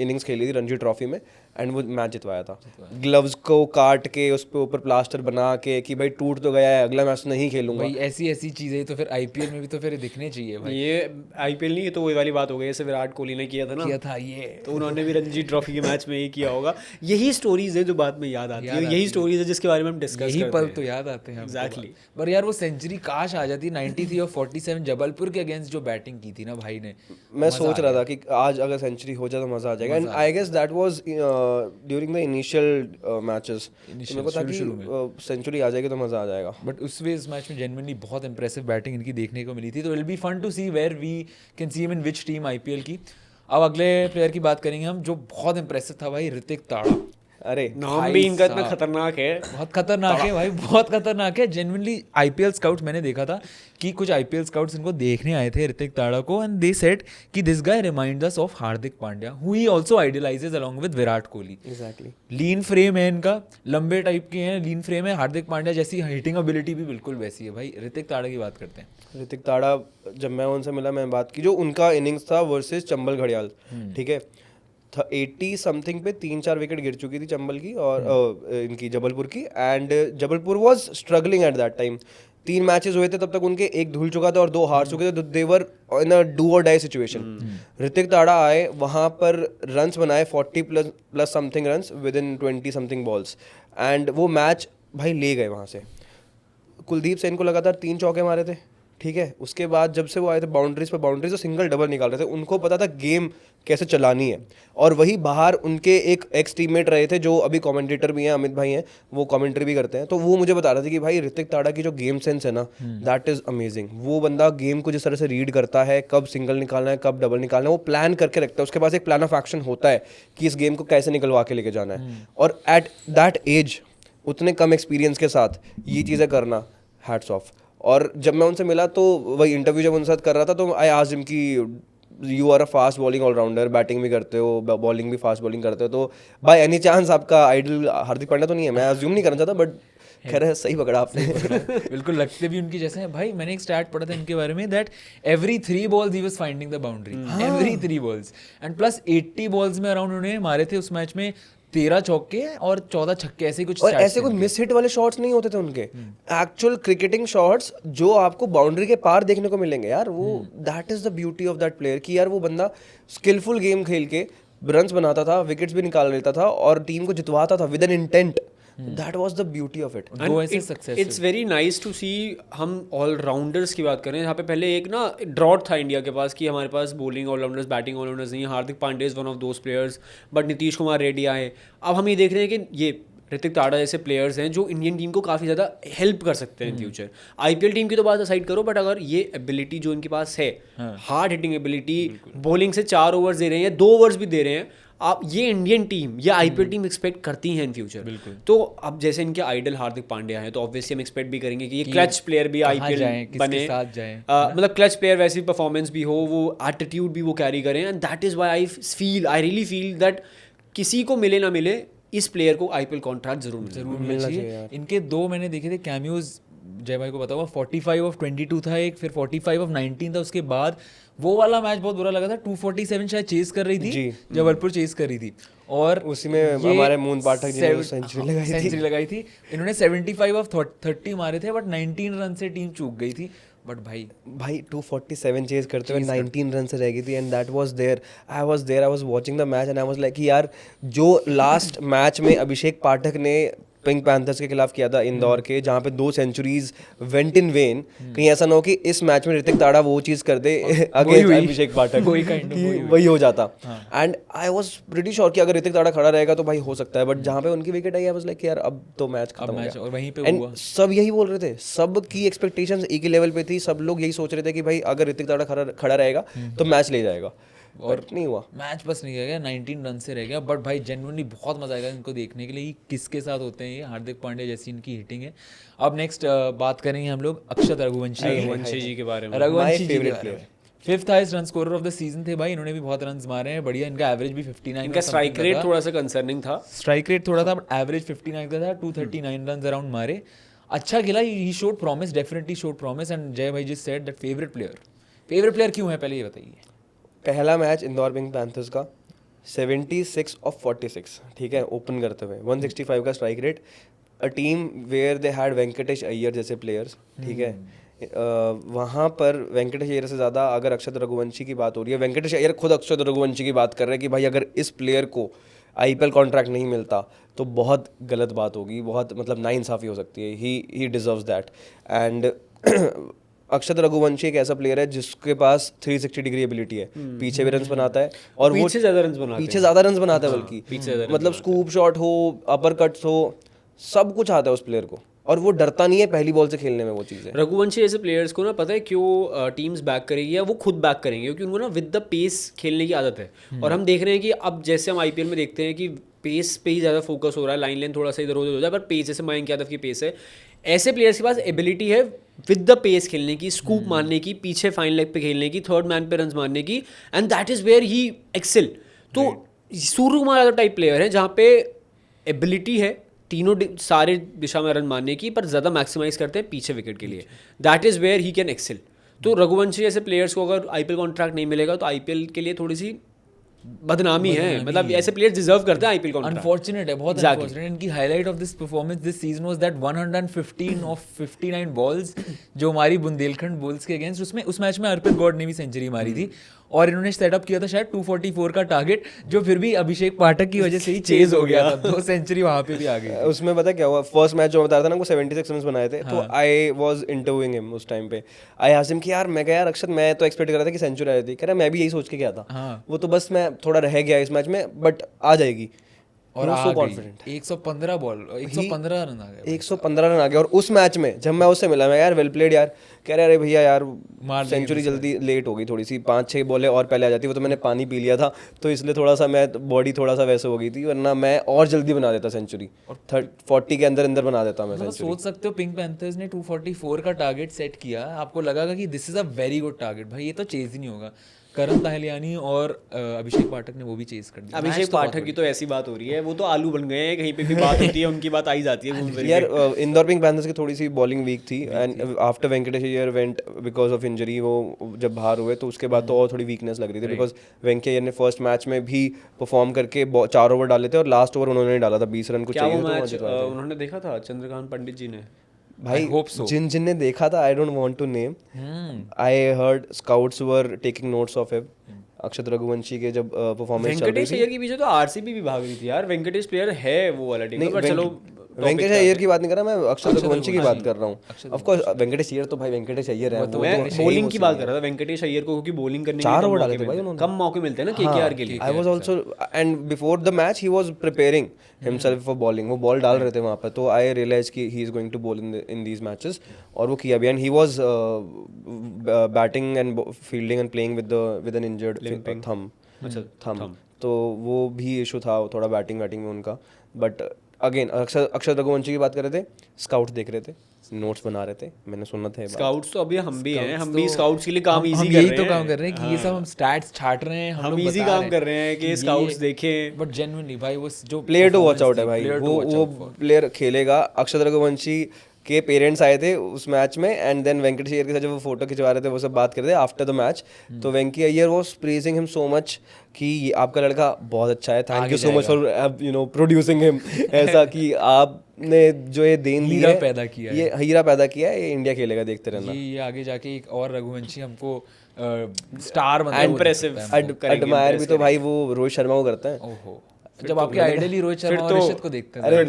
Speaker 1: इनिंग्स खेली थी रणजी ट्रॉफी में, एंड वो मैच जितवाया था। ग्लव्स को काट के उस पर ऊपर प्लास्टर बना के कि भाई टूट तो गया है, अगला मैच नहीं खेलूंगा।
Speaker 3: भाई ऐसी चीज़ें चीज़ है तो फिर आईपीएल में भी तो फिर दिखने चाहिए भाई।
Speaker 2: ये आईपीएल नहीं, ये तो वही वाली बात हो गई जैसे विराट कोहली ने किया था ना,
Speaker 3: किया था ये,
Speaker 2: तो उन्होंने भी रणजी ट्रॉफी के मैच में यही किया होगा। यही स्टोरीज है जो बाद में याद आती है, यही स्टोरीज है जिसके बारे में हम डिस्कस
Speaker 3: यही
Speaker 2: करते
Speaker 3: पल
Speaker 2: हैं।
Speaker 3: तो याद आते हैं हमको।
Speaker 2: Exactly.
Speaker 3: पर यार वो सेंचुरी काश आ जाती 93 और 47 जबलपुर के अगेंस्ट जो बैटिंग की थी ना भाई ने,
Speaker 1: मैं सोच रहा था कि आज अगर सेंचुरी हो जाए तो मजा आ जाएगा। And I guess that was during the initial matches, मेरे को था कि सेंचुरी आ जाएगी तो मजा आ जाएगा।
Speaker 3: बट उस मैच में जेन्युइनली बहुत इंप्रेसिव बैटिंग इनकी देखने को मिली थी, तो will be fun to see where we can see him in which team IPL की। अब अगले प्लेयर की बात करेंगे हम जो बहुत इंप्रेसिव था भाई, ऋतिक ताड़ा।
Speaker 1: अरे
Speaker 2: नाम भी इनका इतना खतरनाक है,
Speaker 3: बहुत खतरनाक है भाई, बहुत खतरनाक है जेन्युइनली। आईपीएल स्काउट्स मैंने देखा था कि कुछ आईपीएल स्काउट्स इनको देखने आए थे ऋतिक ताड़ा को, एंड दे सेड कि this guy reminds us of Hardik Pandya who he also idolises along with Virat Kohli.
Speaker 1: Exactly.
Speaker 3: Lean frame है इनका, लंबे टाइप के हैं, लीन फ्रेम है, हार्दिक पांड्या जैसी हिटिंग एबिलिटी भी बिल्कुल वैसी है भाई। ऋतिक ताड़ा की बात करते हैं।
Speaker 1: ऋतिक ताड़ा, जब मैं उनसे मिला, मैं बात की जो उनका इनिंग्स था वर्सेस चंबल घड़ियाल, ठीक है, 80 समथिंग पे 3-4 विकेट गिर चुकी थी चंबल की और इनकी जबलपुर की, and Jabalpur was struggling at that time. 3 matches हुए थे तब तक उनके, 1 धुल चुका था और 2 हार चुके थे, दे वर इन अ डू और डाई सिचुएशन। ऋतिक ताड़ा आए, वहाँ पर रन्स बनाए 40 plus something runs with in 20 something balls, and वो मैच भाई ले गए वहाँ से। कुलदीप सेन को लगातार 3 चौके मारे थे, ठीक है। उसके बाद जब से वो आए थे बाउंड्रीज पे बाउंड्रीज, तो सिंगल डबल निकाल रहे थे, उनको पता था गेम कैसे चलानी है। और वही बाहर उनके एक एक्स टीममेट रहे थे जो अभी कमेंटेटर भी हैं, अमित भाई हैं, वो कमेंट्री भी करते हैं, तो वो मुझे बता रहे थे कि भाई ऋतिक ताड़ा की जो गेम सेंस है ना, दैट इज अमेजिंग। वो बंदा गेम को जिस तरह से रीड करता है, कब सिंगल निकालना है, कब डबल निकालना है, वो प्लान करके रखता है। उसके पास एक प्लान ऑफ एक्शन होता है कि इस गेम को कैसे निकलवा के लेके जाना है। और एट दैट एज, उतने कम एक्सपीरियंस के साथ ये चीज़ें करना, हैट्स ऑफ। और जब मैं उनसे मिला तो वही इंटरव्यू जब उनके साथ कर रहा था, तो आई आस्क्ड हिम कि you are a fast bowling allrounder, batting भी करते हो, बॉलिंग भी फास्ट बॉलिंग करते हो, तो बाय एनी चांस आपका आइडल हार्दिक पांड्या तो नहीं है? मैं अज्यूम नहीं करना चाहता, बट खैर है, सही पकड़ा आपने।
Speaker 3: बिल्कुल लगते भी उनकी जैसे हैं भाई। मैंने एक स्टैट पढ़ा था इनके बारे में that every 3 balls he was finding the boundary, every 3 balls, and plus 80 balls में अराउंड उन्होंने मारे थे उस मैच में 13 चौके और 14 छक्के, ऐसे कुछ।
Speaker 1: और ऐसे कुछ मिस हिट वाले शॉट्स नहीं होते थे उनके, एक्चुअल क्रिकेटिंग शॉट्स जो आपको बाउंड्री के पार देखने को मिलेंगे यार। वो that is the beauty of that player कि यार वो बंदा स्किलफुल गेम खेल के रन्स बनाता था, विकेट्स भी निकाल लेता था और टीम को जितवाता था with an intent. That was the beauty of it.
Speaker 2: It's very nice to see. हम ऑलराउंडर्स की बात करें, यहाँ पे पहले एक ना ड्रॉट था इंडिया के पास कि हमारे पास बॉलिंग ऑलराउंडर्स, बैटिंग ऑलराउंडर्स नहीं है। Hardik Pandya is one of those players, but Nitish Kumar Reddy आए। अब हम ये देख रहे हैं कि ये ऋतिक ताड़ा जैसे प्लेयर्स हैं जो इंडियन टीम को काफ़ी ज़्यादा हेल्प कर सकते हैं इन फ्यूचर। आईपीएल टीम की तो बात असाइड करो, बट अगर ये एबिलिटी जो इनके पास है, हार्ड हिटिंग एबिलिटी, बॉलिंग से 4 ओवर्स दे रहे हैं या 2 ओवर्स भी दे रहे हैं, आप ये इंडियन टीम या आईपीएल टीम एक्सपेक्ट करती हैं इन फ्यूचर। तो अब जैसे इनके आइडल हार्दिक पांड्या हैं, तो ऑब्वियसली हम एक्सपेक्ट भी करेंगे कि ये क्लच प्लेयर भी आईपीएल बने, मतलब क्लच प्लेयर, वैसी परफॉर्मेंस भी हो, वो एटीट्यूड भी वो कैरी करें। And that is why I really feel that किसी को मिले ना मिले, इस प्लेयर को आईपीएल कॉन्ट्रैक्ट जरूर
Speaker 3: मिलना चाहिए। इनके 2 मैंने देखे थे कैमियोज, जय भाई को पता होगा, 45 ऑफ 22 था एक, फिर 45 ऑफ 19 था। उसके बाद वो वाला मैच बहुत बुरा लगा था, 247 शायद चेस कर रही थी, जबलपुर चेस कर रही थी, और
Speaker 1: उसी में हमारे मून पाठक जी ने सेंचुरी
Speaker 3: लगाई थी। इन्होंने 75 ऑफ 30 मारे थे, बट 19 रन से टीम चूक गई थी। बट भाई 247
Speaker 1: चेज करते हुए 19 रन से रह गई थी, and that was there. I was watching the match and I was like कि यार जो लास्ट मैच में अभिषेक पाठक ने पिंक पैंथर्स के खिलाफ किया था इंदौर के, जहाँ पे 2 सेंचुरीज वेंट इन वेन, कहीं ऐसा ना हो कि इस मैच में ऋतिक ताड़ा वो चीज़ कर दे अगेंस्ट अभिषेक पाठक, वही हो जाता। And I was pretty sure कि अगर ऋतिक ताड़ा खड़ा रहेगा तो भाई हो सकता है, बट जहाँ पे उनकी wicket I, I was like यार अब तो मैच खत्म हो गया।
Speaker 3: और वहीं पे
Speaker 1: हुआ, सब यही बोल रहे थे, सब की एक्सपेक्टेशंस एक ही लेवल पे थी, सब लोग यही सोच रहे थे कि भाई अगर ऋतिक ताड़ा खड़ा रहेगा तो मैच ले जाएगा, और नहीं हुआ।
Speaker 3: मैच बस नहीं गया, 19 रन से रह गया। बट भाई जेन्युइनली बहुत मजा आएगा इनको देखने के लिए किसके साथ होते हैं ये। हार्दिक पांड्या जैसी इनकी हिटिंग है। अब नेक्स्ट बात करेंगे हम लोग अक्षत रघुवंशी
Speaker 2: जी के बारे में।
Speaker 3: Raghuvanshi favourite player, 5th highest run scorer of the season थे भाई। इन्होंने भी बहुत रन मारे हैं, बढ़िया। इनका एवरेज भी 59,
Speaker 2: इनका स्ट्राइक रेट थोड़ा सा कंसर्निंग था,
Speaker 3: स्ट्राइक रेट थोड़ा था, बट एवरेज 59 का था। 239 रन अराउंड मारे, अच्छा खेला। He showed promise, definitely showed promise. And जय भाई जिस सेड दैट फेवरेट प्लेयर क्यों है, पहले ये बताइए।
Speaker 1: पहला मैच इंदौर पिंक पैंथर्स का, 76 ऑफ 46, ठीक है, ओपन करते हुए 165 का strike rate, a team where they had Venkatesh Iyer जैसे प्लेयर्स, ठीक है, वहाँ पर वेंकटेश अय्यर से ज़्यादा अगर अक्षत रघुवंशी की बात हो रही है, वेंकटेश अय्यर खुद अक्षत रघुवंशी की बात कर रहे हैं कि भाई अगर इस प्लेयर को आईपीएल कॉन्ट्रैक्ट नहीं मिलता तो बहुत गलत बात होगी, बहुत मतलब नाइंसाफ़ी हो सकती है। ही डिजर्व्स दैट। एंड अक्षत रघुवंशी एक ऐसा प्लेयर है जिसके पास 360 डिग्री एबिलिटी है, पीछे भी रन्स बनाता है और वो
Speaker 2: पीछे ज़्यादा रन्स बनाते हैं।
Speaker 1: पीछे ज़्यादा रन्स बनाता है, बल्कि मतलब स्कूप शॉट हो, अपर कट्स हो, सब कुछ आता है उस प्लेयर को, और वो डरता नहीं है पहली बॉल से खेलने में। वो चीज़ है
Speaker 2: रघुवंशी जैसे प्लेयर्स को ना पता है क्यों टीम्स बैक करेगी या वो खुद बैक करेंगे, क्योंकि उनको ना विद द पेस खेलने की आदत है। और हम देख रहे हैं कि अब जैसे हम आईपीएल में देखते हैं कि पेस पे ही ज़्यादा फोकस हो रहा है, लाइन लेन थोड़ा सा इधर उधर हो जाए, पर पेस जैसे मयंक यादव की पेस है, ऐसे प्लेयर्स के पास एबिलिटी है विद द पेस खेलने की, स्कूप मारने की, पीछे फाइन लेग पे खेलने की, थर्ड मैन पे रन्स मारने की, and that is where he excel. तो Suryakumar Yadav type player है जहाँ पे एबिलिटी है तीनों सारे दिशा में रन मारने की, पर ज़्यादा मैक्सिमाइज करते हैं पीछे विकेट के लिए। That is where he can excel. तो रघुवंशी जैसे प्लेयर्स को अगर आईपीएल कॉन्ट्रैक्ट नहीं मिलेगा तो आईपीएल के लिए थोड़ी सी बदनामी है, मतलब ऐसे प्लेयर्स डिजर्व करते हैं आईपीएल कॉन्ट्रैक्ट।
Speaker 3: अनफॉर्चुनेट है, बहुत अनफॉर्चुनेट। इनकी highlight of this performance this season was that 115 of 59 balls जो हमारी बुंदेलखंड बुल्स के अगेंस्ट, उसमें उस मैच में अर्पित गौड़ ने भी सेंचुरी मारी थी, और इन्होंने सेटअप किया था शायद 244 का टारगेट, जो फिर भी अभिषेक पाठक की वजह से ही चेज हो गया था। 2 सेंचुरी वहां पे भी आ गई।
Speaker 1: उसमें पता क्या हुआ, फर्स्ट मैच जो मैं बता रहा था ना, वो 76 रन बनाए थे, तो आई वाज इंटरव्यूइंग हिम उस टाइम पे। आई आस्क्ड हिम कि यार, मैं कहा यार अक्षत, मैं तो एक्सपेक्ट कर रहा था कि सेंचुरी आ जाती। कह रहा मैं भी यही सोच के गया था, वो तो बस मैं थोड़ा रह गया इस मैच में, बट आ जाएगी।
Speaker 3: और
Speaker 1: सो कॉन्फिडेंट।
Speaker 3: 115 बॉल 115 रन आ गए,
Speaker 1: 115 रन आ गए। और उस मैच में जब मैं उससे मिला, मैं यार वेल प्लेड यार, कह रहे अरे भैया यार सेंचुरी जल्दी लेट हो गई थोड़ी सी, 5-6 बॉलें और पहले आ जाती, वो तो मैंने पानी पी लिया था तो इसलिए थोड़ा सा मैं बॉडी थोड़ा सा वैसे हो गई थी, वरना मैं और जल्दी बना देता सेंचुरी, और 40 के अंदर अंदर बना देता मैं सेंचुरी।
Speaker 3: सोच सकते हो पिंक पैंथर्स ने 244 का टारगेट सेट किया, आपको लगा कि this is a very good target, भाई ये तो चेज ही नहीं होगा। करण ताहलियानी और अभिषेक पाठक ने वो भी चेज कर दिया।
Speaker 2: अभिषेक पाठक की तो ऐसी बात हो रही है, वो तो आलू बन गए हैं, कहीं पे भी बात होती है उनकी बात आई जाती है
Speaker 1: यार। इंदौर पिंक पैंथर्स की थोड़ी सी बॉलिंग वीक थी, and after Venkatesh Iyer went because of injury, वो जब बाहर हुए तो उसके बाद तो और थोड़ी वीकनेस लग रही थी, बिकॉज वेंकटेश अय्यर ने फर्स्ट मैच में भी परफॉर्म करके 4 ओवर डाले थे, और लास्ट ओवर उन्होंने डाला था, 20 रन को चाहिए
Speaker 2: था। उन्होंने देखा था चंद्रकांत पंडित जी ने,
Speaker 1: भाई जिनने देखा था, I don't want to name, I heard scouts were taking notes of him. Akshat Raghuvanshi के जब परफॉर्मेंस चल रही थी,
Speaker 2: वेंकटेश अय्यर के पीछे तो आरसीबी भी भाग रही थी यार। वेंकटेश प्लेयर है वो वाला टीम, पर चलो
Speaker 1: वेंकटेश अय्यर की बात नहीं कर रहा मैं, अक्षत रघुवंशी की बात कर रहा हूँ। ऑफ कोर्स वेंकटेश अय्यर तो भाई वेंकटेश अय्यर है,
Speaker 2: मैं बॉलिंग की बात कर रहा था वेंकटेश अय्यर को, क्योंकि बॉलिंग करने
Speaker 1: 4 ओवर डाले थे भाई उन्होंने,
Speaker 2: कम मौके मिलते हैं ना केकेआर के लिए।
Speaker 1: I was also, and before the match he was preparing himself for bowling, वो बॉल डाल रहे थे वहाँ पर, तो आई रियलाइज कि he is going to bowl in these matches, और वो किया भी, and he was batting and fielding and playing with an injured thumb, तो वो भी इशू था थोड़ा बैटिंग में उनका। बट अगेन अक्षत रघुवंशी की बात कर रहे थे, स्काउट्स देख रहे थे, नोट्स बना रहे थे, मैंने सुना था।
Speaker 2: स्काउट्स तो अभी हम भी हैं, हम भी स्काउट्स के लिए काम इजी कर
Speaker 3: रहे हैं,
Speaker 2: यही तो
Speaker 3: काम कर रहे हैं कि ये सब हम स्टैट्स छाट रहे हैं,
Speaker 2: हम इजी काम कर रहे हैं कि स्काउट्स देखें।
Speaker 3: बट जेन्युइनली भाई वो जो
Speaker 1: प्लेयर टू वॉच आउट है भाई, वो प्लेयर खेलेगा। अक्षत रघुवंशी के पेरेंट्स आए थे उस मैच में, एंड देन वेंकटेश अय्यर के साथ जब वो फोटो खिंचवा रहे थे, वो सब बात कर रहे थे आफ्टर द मैच, तो Venky Iyer was praising him so much कि आपका लड़का बहुत अच्छा है, thank you so much for producing him, ऐसा कि आपने जो ये देन दी है,
Speaker 3: पैदा किया है,
Speaker 1: ये हीरा पैदा किया है, ये इंडिया खेलेगा, देखते रहना।
Speaker 3: ये आगे जाके एक और रघुवंशी हमको स्टार बनता है,
Speaker 2: इम्प्रेसिव
Speaker 1: एडमायर भी तो भाई वो रोहित शर्मा को करते हैं।
Speaker 3: ओहो, जब आपके आइडल ही रोहित शर्मा और ऋषित को देखते हैं,
Speaker 1: अरे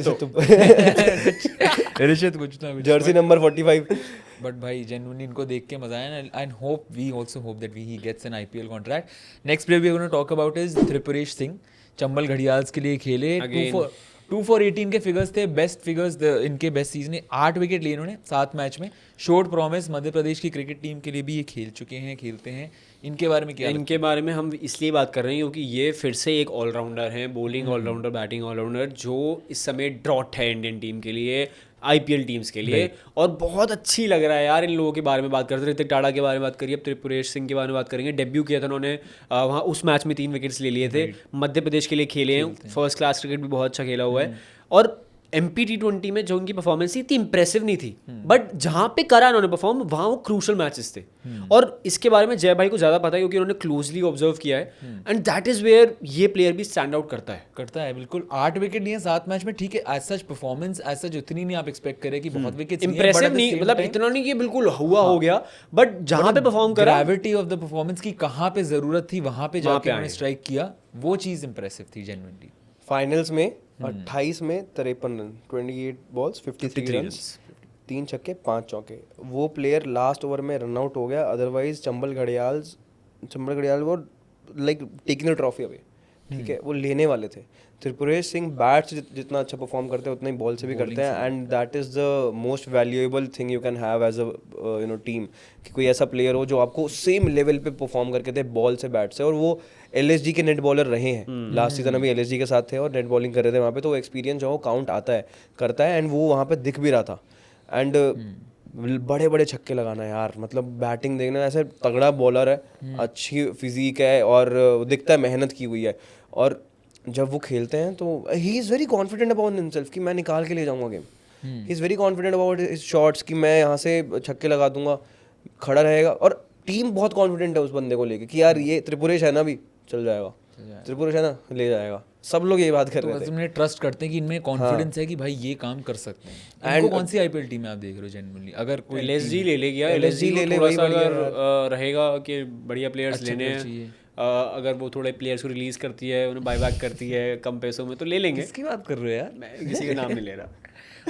Speaker 3: ऋषित कुछ ना कुछ
Speaker 1: जर्सी नंबर 45।
Speaker 3: बट भाई जेन्युइनली इनको देख के मजा आया, and hope we also hope that he gets an IPL contract. Next player we are gonna talk about is Tripuresh Singh, Chambal Gharials के लिए खेले, 2 for 18 के फिगर्स थे, बेस्ट फिगर्स इनके, बेस्ट सीजन, 8 विकेट लिए इन्होंने 7 मैच में, शोर्ट प्रॉमिस मध्य प्रदेश की क्रिकेट टीम के लिए भी ये खेल चुके हैं, खेलते हैं। इनके बारे में क्या?
Speaker 2: इनके बारे में हम इसलिए बात कर रहे हैं क्योंकि ये फिर से एक ऑलराउंडर हैं, बॉलिंग ऑलराउंडर, बैटिंग ऑलराउंडर, जो इस समय ड्रॉट है इंडियन टीम के लिए, आईपीएल टीम्स के लिए, और बहुत अच्छी लग रहा है यार। इन लोगों के बारे में बात करते, ऋतिक टाड़ा के बारे में बात करिए, अब त्रिपुरेश सिंह के बारे में बात करेंगे। डेब्यू किया था उन्होंने वहाँ, उस मैच में 3 विकेट्स ले लिए थे, मध्य प्रदेश के लिए खेले हैं, फर्स्ट क्लास क्रिकेट भी बहुत अच्छा खेला हुआ है, और MPT20 में जो उनकी परफॉर्मेंस थी इतनी इंप्रेसिव नहीं थी, बट जहाँ पे करा उन्होंने परफॉर्म वहाँ वो क्रूशल मैचेस थे। और इसके बारे में जय भाई को ज़्यादा पता है क्योंकि उन्होंने क्लोजली ऑब्जर्व किया है, एंड दैट इज़ वेयर ये प्लेयर भी स्टैंड आउट करता है।
Speaker 3: बिल्कुल 8 विकेट लिए 7 मैच में, ठीक है, as such performance as such उतनी नहीं आप एक्सपेक्ट करें कि बहुत विकेट्स
Speaker 2: इंप्रेसिव नहीं, मतलब इतना नहीं कि बिल्कुल हुआ हो गया, बट जहाँ पे परफॉर्म करा,
Speaker 3: ग्रेविटी ऑफ द परफॉर्मेंस की कहाँ पे जरूरत थी वहाँ पे जाके उन्होंने स्ट्राइक किया, वो चीज़ इंप्रेसिव थी जेन्युइनली।
Speaker 1: फाइनल्स में 28 में 53 रन, 28 बॉल्स 53 रन, 3 छक्के 5 चौके। वो प्लेयर लास्ट ओवर में रन आउट हो गया, अदरवाइज चंबल घड़ियाल वो like taking the trophy away, ठीक है, वो लेने वाले थे। त्रिपुरेश सिंह बैट से जितना अच्छा परफॉर्म करते हैं उतना ही बॉल से भी करते हैं, and that is the most valuable thing you can have as a team, कि कोई ऐसा प्लेयर हो जो आपको सेम लेवल पे परफॉर्म करके दे बॉल से बैट से। और वो LSG के नेट बॉलर रहे हैं, लास्ट सीजन अभी LSG के साथ थे और नेट बॉलिंग कर रहे थे वहाँ पे, तो वो एक्सपीरियंस जो काउंट करता है, एंड वो वहाँ पे दिख भी रहा था। एंड बड़े बड़े छक्के लगाना यार, मतलब बैटिंग देखना, ऐसे तगड़ा बॉलर है, अच्छी फिजिक है और दिखता है मेहनत की हुई है। और जब वो खेलते हैं तो ही is very confident about himself कि मैं निकाल के ले जाऊंगा game. He is very confident about his shots कि मैं यहाँ से छक्के लगा दूंगा, खड़ा रहेगा। और टीम बहुत कॉन्फिडेंट है उस बंदे को लेके कि यार ये त्रिपुरेश है ना, भी चल जाएगा, त्रिपुरेश है ना, ले जाएगा। सब लोग ये बात कर रहे थे,
Speaker 3: तुमने ट्रस्ट करते हैं कि इनमें कॉन्फिडेंस है कि भाई ये काम कर सकते हैं। इनको कौन सी IPL टीम में आप देख रहे हो जेन्युइनली? अगर कोई
Speaker 2: LSG ले लेगा, LSG ले ले, वही अगर रहेगा कि बढ़िया प्लेयर्स लेने हैं, अगर वो थोड़े प्लेयर्स को रिलीज करती है, उन्हें बायबैक करती है कम पैसों में, तो ले लेंगे।
Speaker 3: किसकी बात कर रहे हो यार?
Speaker 2: मैं किसी का नाम नहीं ले रहा।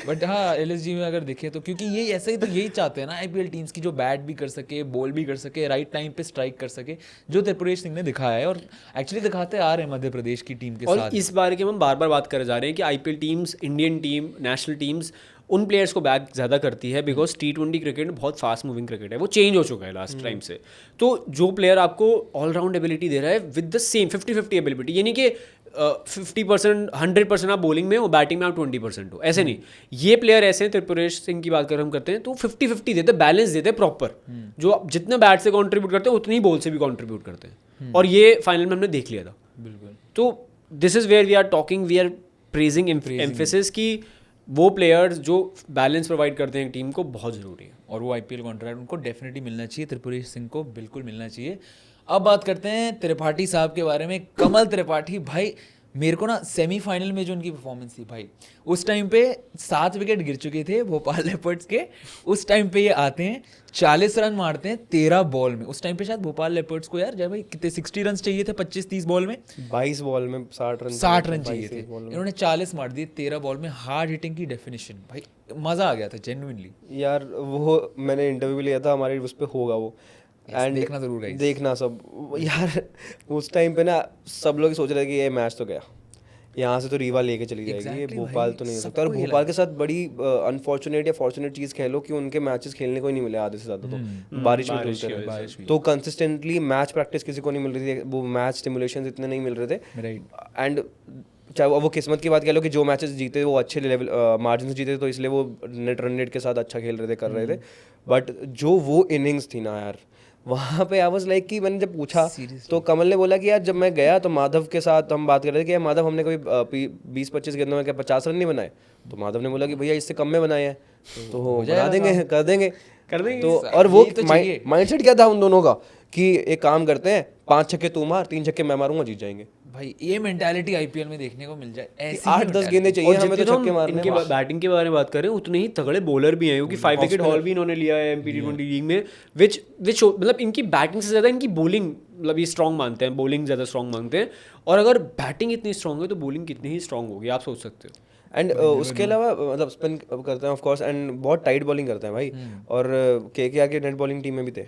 Speaker 3: बट हाँ, LSG में अगर देखें तो, क्योंकि ये ऐसा ही तो यही चाहते हैं ना IPL टीम्स की, जो बैट भी कर सके, बॉल भी कर सके, राइट टाइम पे स्ट्राइक कर सके, जो त्रिपुरेश सिंह ने दिखाया है और एक्चुअली दिखाते आ रहे हैं मध्य प्रदेश की टीम के साथ।
Speaker 2: और इस बार के हम बार बार बात कर जा रहे हैं कि IPL teams, Indian team, national teams उन प्लेयर्स को बैक ज़्यादा करती है, बिकॉज T20 क्रिकेट बहुत फास्ट मूविंग क्रिकेट है, वो चेंज हो चुका है लास्ट टाइम से। तो जो प्लेयर आपको ऑलराउंड एबिलिटी दे रहा है विद द सेम 50-50 एबिलिटी, यानी कि 50% 100% आप बॉलिंग में हो, बैटिंग में आप 20% हो, ऐसे नहीं। ये प्लेयर ऐसे हैं, त्रिपुरेश सिंह की बात कर हम करते हैं तो 50-50 देते, बैलेंस देते प्रॉपर, जो आप जितने बैट से कॉन्ट्रीब्यूट करते हैं उतनी ही बॉल से भी कॉन्ट्रीब्यूट करते हैं। और ये फाइनल में हमने देख लिया था।
Speaker 3: बिल्कुल।
Speaker 2: तो this is where we are talking, we are praising emphasis की वो प्लेयर्स जो बैलेंस प्रोवाइड करते हैं टीम को, बहुत ज़रूरी है।
Speaker 3: और वो IPL कॉन्ट्रैक्ट उनको डेफिनेटली मिलना चाहिए, त्रिपुरेश सिंह को बिल्कुल मिलना चाहिए। अब बात करते हैं त्रिपाठी साहब के बारे में। कमल त्रिपाठी भाई, मेरे को ना सेमीफाइनल में जो उनकी परफॉर्मेंस थी भाई, उस टाइम पे 7 विकेट गिर चुके थे भोपाल लेपर्ड्स के, उस टाइम पे ये आते हैं 40 रन मारते हैं 13 बॉल में। उस टाइम पे शायद भोपाल लेपर्ड्स को यार जय भाई कितने 60 रन चाहिए थे 25-30 बॉल में,
Speaker 1: 22 बॉल में 60 रन
Speaker 3: चाहिए थे, इन्होंने 40 मार दिए 13 बॉल में। हार्ड हिटिंग की डेफिनेशन भाई, मज़ा आ गया था जेन्युइनली
Speaker 1: यार। वो मैंने इंटरव्यू भी लिया था, हमारे उस पर होगा वो, एंड
Speaker 3: देखना जरूर गाइस,
Speaker 1: देखना सब यार। उस टाइम पे ना सब लोग सोच रहे थे कि ये मैच तो गया, यहाँ से तो रीवा लेके चली जाएगी, ये भोपाल तो नहीं हो सकता। और भोपाल के साथ बड़ी अनफॉर्चुनेट या फॉर्चुनेट चीज़ कह लो कि उनके मैचेस खेलने को ही नहीं मिले आधे से ज़्यादा, तो बारिश में खेलते रहे, तो कंसिस्टेंटली मैच प्रैक्टिस किसी को नहीं मिल रही थी, वो मैच स्टिमुलेशन इतने नहीं मिल रहे थे। एंड चाहे वो किस्मत की बात कह लो कि जो मैचेस जीते वो अच्छे लेवल मार्जिन से जीते, तो इसलिए वो नेट रन रेट के साथ अच्छा खेल रहे थे, कर रहे थे। बट जो वो इनिंग्स थी ना यार, वहाँ पे आई वाज लाइक कि मैंने जब पूछा तो कमल ने बोला कि यार जब मैं गया तो माधव के साथ हम बात कर रहे थे कि यार माधव हमने कोई 20-25 गेंदों में क्या 50 रन नहीं बनाए, तो माधव ने बोला कि भैया इससे कम में बनाए हैं, तो बना देंगे, कर देंगे। तो और वो माइंडसेट क्या था उन दोनों का कि एक काम करते हैं, 5 छक्के तू मार, 3 छक्के मैं मारूंगा, जीत जाएंगे।
Speaker 3: भाई ये मेंटालिटी IPL में देखने को मिल जाए, ऐसी
Speaker 1: 8-10 गेंदें चाहिए हमें तो छक्के मारने।
Speaker 2: इनके बैटिंग के बारे में बात करें, उतने ही तगड़े बॉलर भी हैं, क्योंकि 5 विकेट हॉल भी इन्होंने लिया है MPT20 लीग में, विच मतलब इनकी बैटिंग से ज़्यादा इनकी बॉलिंग, मतलब ये स्ट्रॉन्ग मानते हैं, बॉलिंग ज़्यादा स्ट्रॉन्ग मानते हैं। और अगर बैटिंग इतनी स्ट्रॉन्ग है तो बॉलिंग कितनी ही स्ट्रॉन्ग होगी, आप सोच सकते हो।
Speaker 1: एंड उसके अलावा मतलब स्पिन करते हैं ऑफ कोर्स, एंड बहुत टाइट बॉलिंग करते हैं भाई। और KKR के नेट बॉलिंग टीम में भी थे,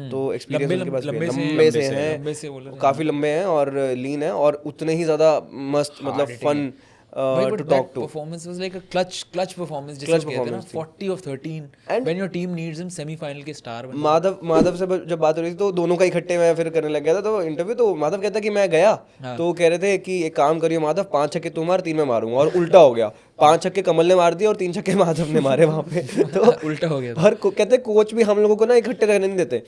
Speaker 1: तो एक्सपीरियंस उनके पास लंबे से हैं, काफ़ी लंबे हैं और लीन है, और उतने ही ज़्यादा मस्त, मतलब fun to talk to.
Speaker 3: Performance was like a clutch performance, जिसे कहते हैं ना 40 of 13 and when your team needs him, semi-final के स्टार बन।
Speaker 1: माधव से जब बात हो रही थी तो दोनों का इकट्ठे मैं फिर करने लग गया था, तो इंटरव्यू तो माधव कहता कि मैं गया तो कहते रहे थे कि एक काम करिए माधव, 5 छक्के तू मार, 3 मैं मारूंगा, और उल्टा हो गया, 5 छक्के कमल ने मार दिए और 3 छक्के माधव ने मारे वहाँ पे, तो
Speaker 3: उल्टा हो गया।
Speaker 1: और कहते कोच भी हम लोगों को ना इकट्ठे रहने नहीं देते,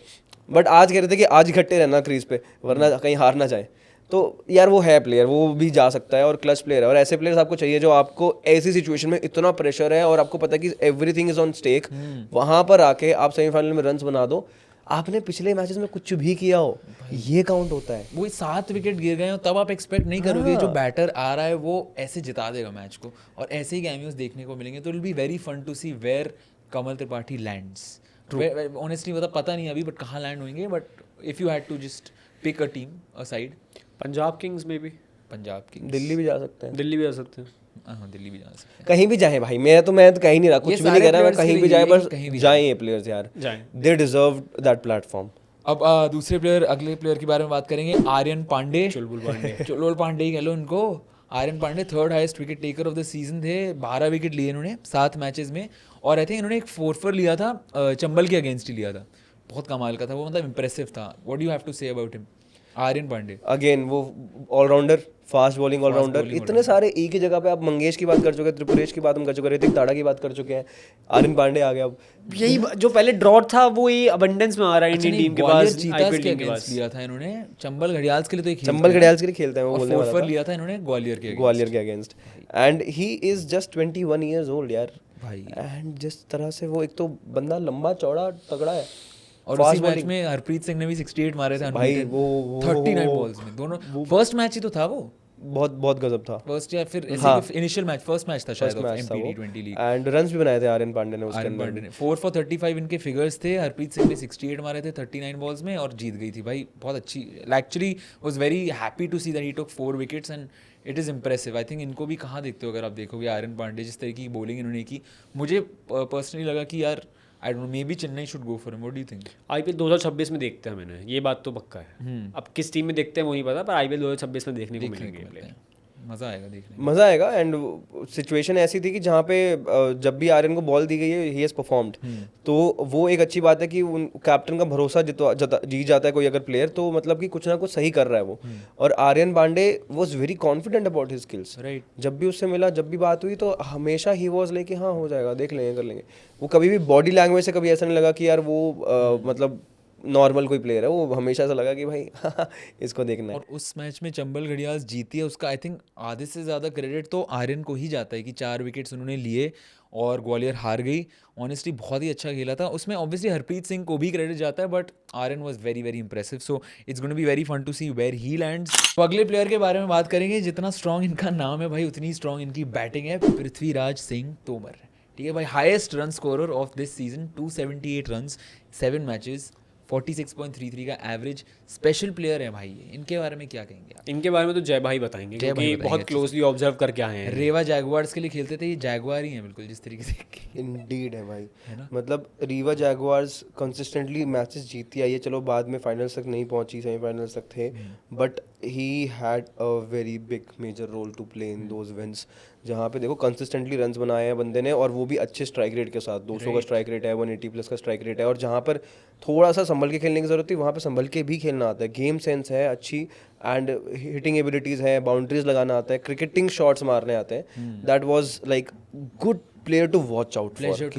Speaker 1: बट आज कह रहे थे कि आज इकट्ठे रहना क्रीज पे, वरना कहीं हार ना जाए। तो यार वो है प्लेयर, वो भी जा सकता है और क्लच प्लेयर है, और ऐसे प्लेयर्स आपको चाहिए जो आपको ऐसी सिचुएशन में इतना प्रेशर है और आपको पता है कि एवरीथिंग इज ऑन स्टेक, वहाँ पर आके आप सेमीफाइनल में रन्स बना दो। आपने पिछले मैचेस में कुछ भी किया हो, ये काउंट होता है।
Speaker 3: वो 7 विकेट गिर गए हो तब आप एक्सपेक्ट नहीं करोगे जो बैटर आ रहा है वो ऐसे जिता देगा मैच को, और ऐसे ही कैमियोस देखने को मिलेंगे। तो it will be very fun to see where Kamal Tripathi lands. Honestly मतलब पता नहीं अभी बट कहाँ लैंड होंगे, but if you had to just pick a team a side,
Speaker 2: Punjab Kings में भी,
Speaker 3: पंजाब की,
Speaker 1: दिल्ली भी जा सकते हैं,
Speaker 2: दिल्ली भी जा सकते हैं,
Speaker 3: हाँ दिल्ली भी जा सकते हैं।
Speaker 1: कहीं भी जाए भाई, मैं तो कहीं नहीं रहा, कुछ भी नहीं कह रहा मैं, कहीं भी जाए, बस जाएं ये प्लेयर्स यार,
Speaker 2: जाएं।
Speaker 1: They deserve that platform.
Speaker 3: अब दूसरे प्लेयर, अगले प्लेयर के बारे में बात करेंगे, आर्यन पांडे। चुलबुल पांडे ही कह लो इनको। Aryan Pandey third highest wicket taker of the season थे, 12 विकेट लिए इन्होंने 7 मैचेस में, और आई थिंक इन्होंने एक 4-4 लिया था चंबल के अगेंस्ट ही लिया था, बहुत कमाल का था वो, मतलब इंप्रेसिव था। What do you have to say about him, Aryan Pandey?
Speaker 1: Again वो ऑलराउंडर, फास्ट बॉलिंग ऑलराउंडर, इतने सारे एक ही जगह पे। आप मंगेश की बात कर चुके हैं, त्रिपुरेश की बात हम कर चुके हैं, ऋतिक ताड़ा की बात कर चुके हैं, आर्यन पांडे आ गया। अब
Speaker 2: यही जो पहले ड्रॉट था वो ये अबंडेंस में आ रहा है इंडियन टीम के पास, आईपीएल टीम के पास
Speaker 3: लिया था इन्होंने, चंबल घड़ियाल्स के लिए तो एक
Speaker 1: चंबल घड़ियाल्स के लिए खेलते हैं वो, बोलने वाला था।
Speaker 3: लिया था इन्होंने ग्वालियर के
Speaker 1: against, and he is just 21 years old यार
Speaker 3: भाई।
Speaker 1: एंड जिस तरह से वो, एक तो बंदा लंबा चौड़ा तगड़ा है,
Speaker 3: और उसी मैच में हरप्रीत सिंह ने भी 68 मारे थे
Speaker 1: भाई, वो
Speaker 3: 39 बॉल्स में, दोनों फर्स्ट मैच ही तो था वो,
Speaker 1: बहुत गजब था।
Speaker 3: फर्स्ट या फिर इनिशियल मैच, फर्स्ट मैच था शायद MP T20 league,
Speaker 1: and runs भी बनाए थे आर्यन पांडे ने उसके अंदर।
Speaker 3: 4 for 35 इनके फिगर्स थे, हरप्रीत सिंह ने 68 मारे थे 39 बॉल्स में और जीत गई थी भाई, बहुत अच्छी। Actually was very happy to see that he took 4 wickets and it is impressive. I think इनको भी कहाँ देखते हो अगर आप देखोगे आर्यन पांडे, जिस तरह की बॉलिंग इन्होंने की, मुझे पर्सनली लगा कि यार I don't know, may be Chennai should go for him. What do you think?
Speaker 2: IPL 2026 में देखते हैं, मैंने ये बात तो पक्का है। अब किस टीम में देखते हैं वो नहीं पता, पर आईपीएल 2026 में देखने को मिलेंगे,
Speaker 3: मज़ा आएगा देखने में,
Speaker 1: मज़ा आएगा। एंड सिचुएशन ऐसी थी कि जहाँ पे जब भी आर्यन को बॉल दी गई है ही हैज़ परफॉर्म्ड, तो वो एक अच्छी बात है कि उन कैप्टन का भरोसा जीत जाता है कोई अगर प्लेयर, तो मतलब कि कुछ ना कुछ सही कर रहा है वो। और Aryan Pandey was very confident about his skills,
Speaker 3: right.
Speaker 1: जब भी उससे मिला, जब भी बात हुई, तो हमेशा ही वाज लाइक कि हाँ हो जाएगा, देख लेंगे, कर लेंगे। वो कभी भी बॉडी लैंग्वेज से कभी ऐसा नहीं लगा कि यार वो मतलब नॉर्मल कोई प्लेयर है, वो हमेशा ऐसा लगा कि भाई इसको देखना है।
Speaker 3: और उस मैच में चंबल घड़ियाल जीती है, उसका आई थिंक आधे से ज़्यादा क्रेडिट तो आर्यन को ही जाता है कि 4 विकेट्स उन्होंने लिए और ग्वालियर हार गई। ऑनेस्टली बहुत ही अच्छा खेला था उसमें, ऑब्वियसली हरप्रीत सिंह को भी क्रेडिट जाता है, but Aryan was very very impressive, so it's going to be very fun to see where he lands. तो अगले प्लेयर के बारे में बात करेंगे, जितना स्ट्रॉन्ग इनका नाम है भाई उतनी स्ट्रॉन्ग इनकी बैटिंग है, पृथ्वीराज सिंह तोमर। ठीक है भाई, highest run scorer of this season, 278 runs 7 matches, 46.33 का एवरेज, स्पेशल प्लेयर है भाई ये। इनके बारे में क्या कहेंगे आप?
Speaker 2: इनके बारे में तो जय भाई बताएंगे, क्योंकि बहुत क्लोजली ऑब्जर्व करके आए हैं।
Speaker 3: रेवा जैगुआर्स के लिए खेलते थे, ये जैगुआर ही हैं बिल्कुल जिस तरीके से।
Speaker 1: इंडीड है भाई, मतलब रीवा जैगुआर्स कंसिस्टेंटली मैचेस जीतती आई है, चलो बाद में फाइनल्स तक नहीं पहुंची, सेमीफाइनल्स तक थे, but he had a very big major role to play in those wins, जहाँ पे देखो कंसिस्टेंटली रन्स बनाए हैं बंदे ने, और वो भी अच्छे स्ट्राइक रेट के साथ। 200 का स्ट्राइक रेट है, 180 प्लस का स्ट्राइक रेट है, और जहाँ पर थोड़ा सा संभल के खेलने की जरूरत थी वहाँ पे संभल के भी खेलना आता है। गेम सेंस है अच्छी, एंड हिटिंग एबिलिटीज़ है, बाउंड्रीज लगाना आता है, क्रिकेटिंग शॉट्स मारने आते हैं। That was like good player to watch out for,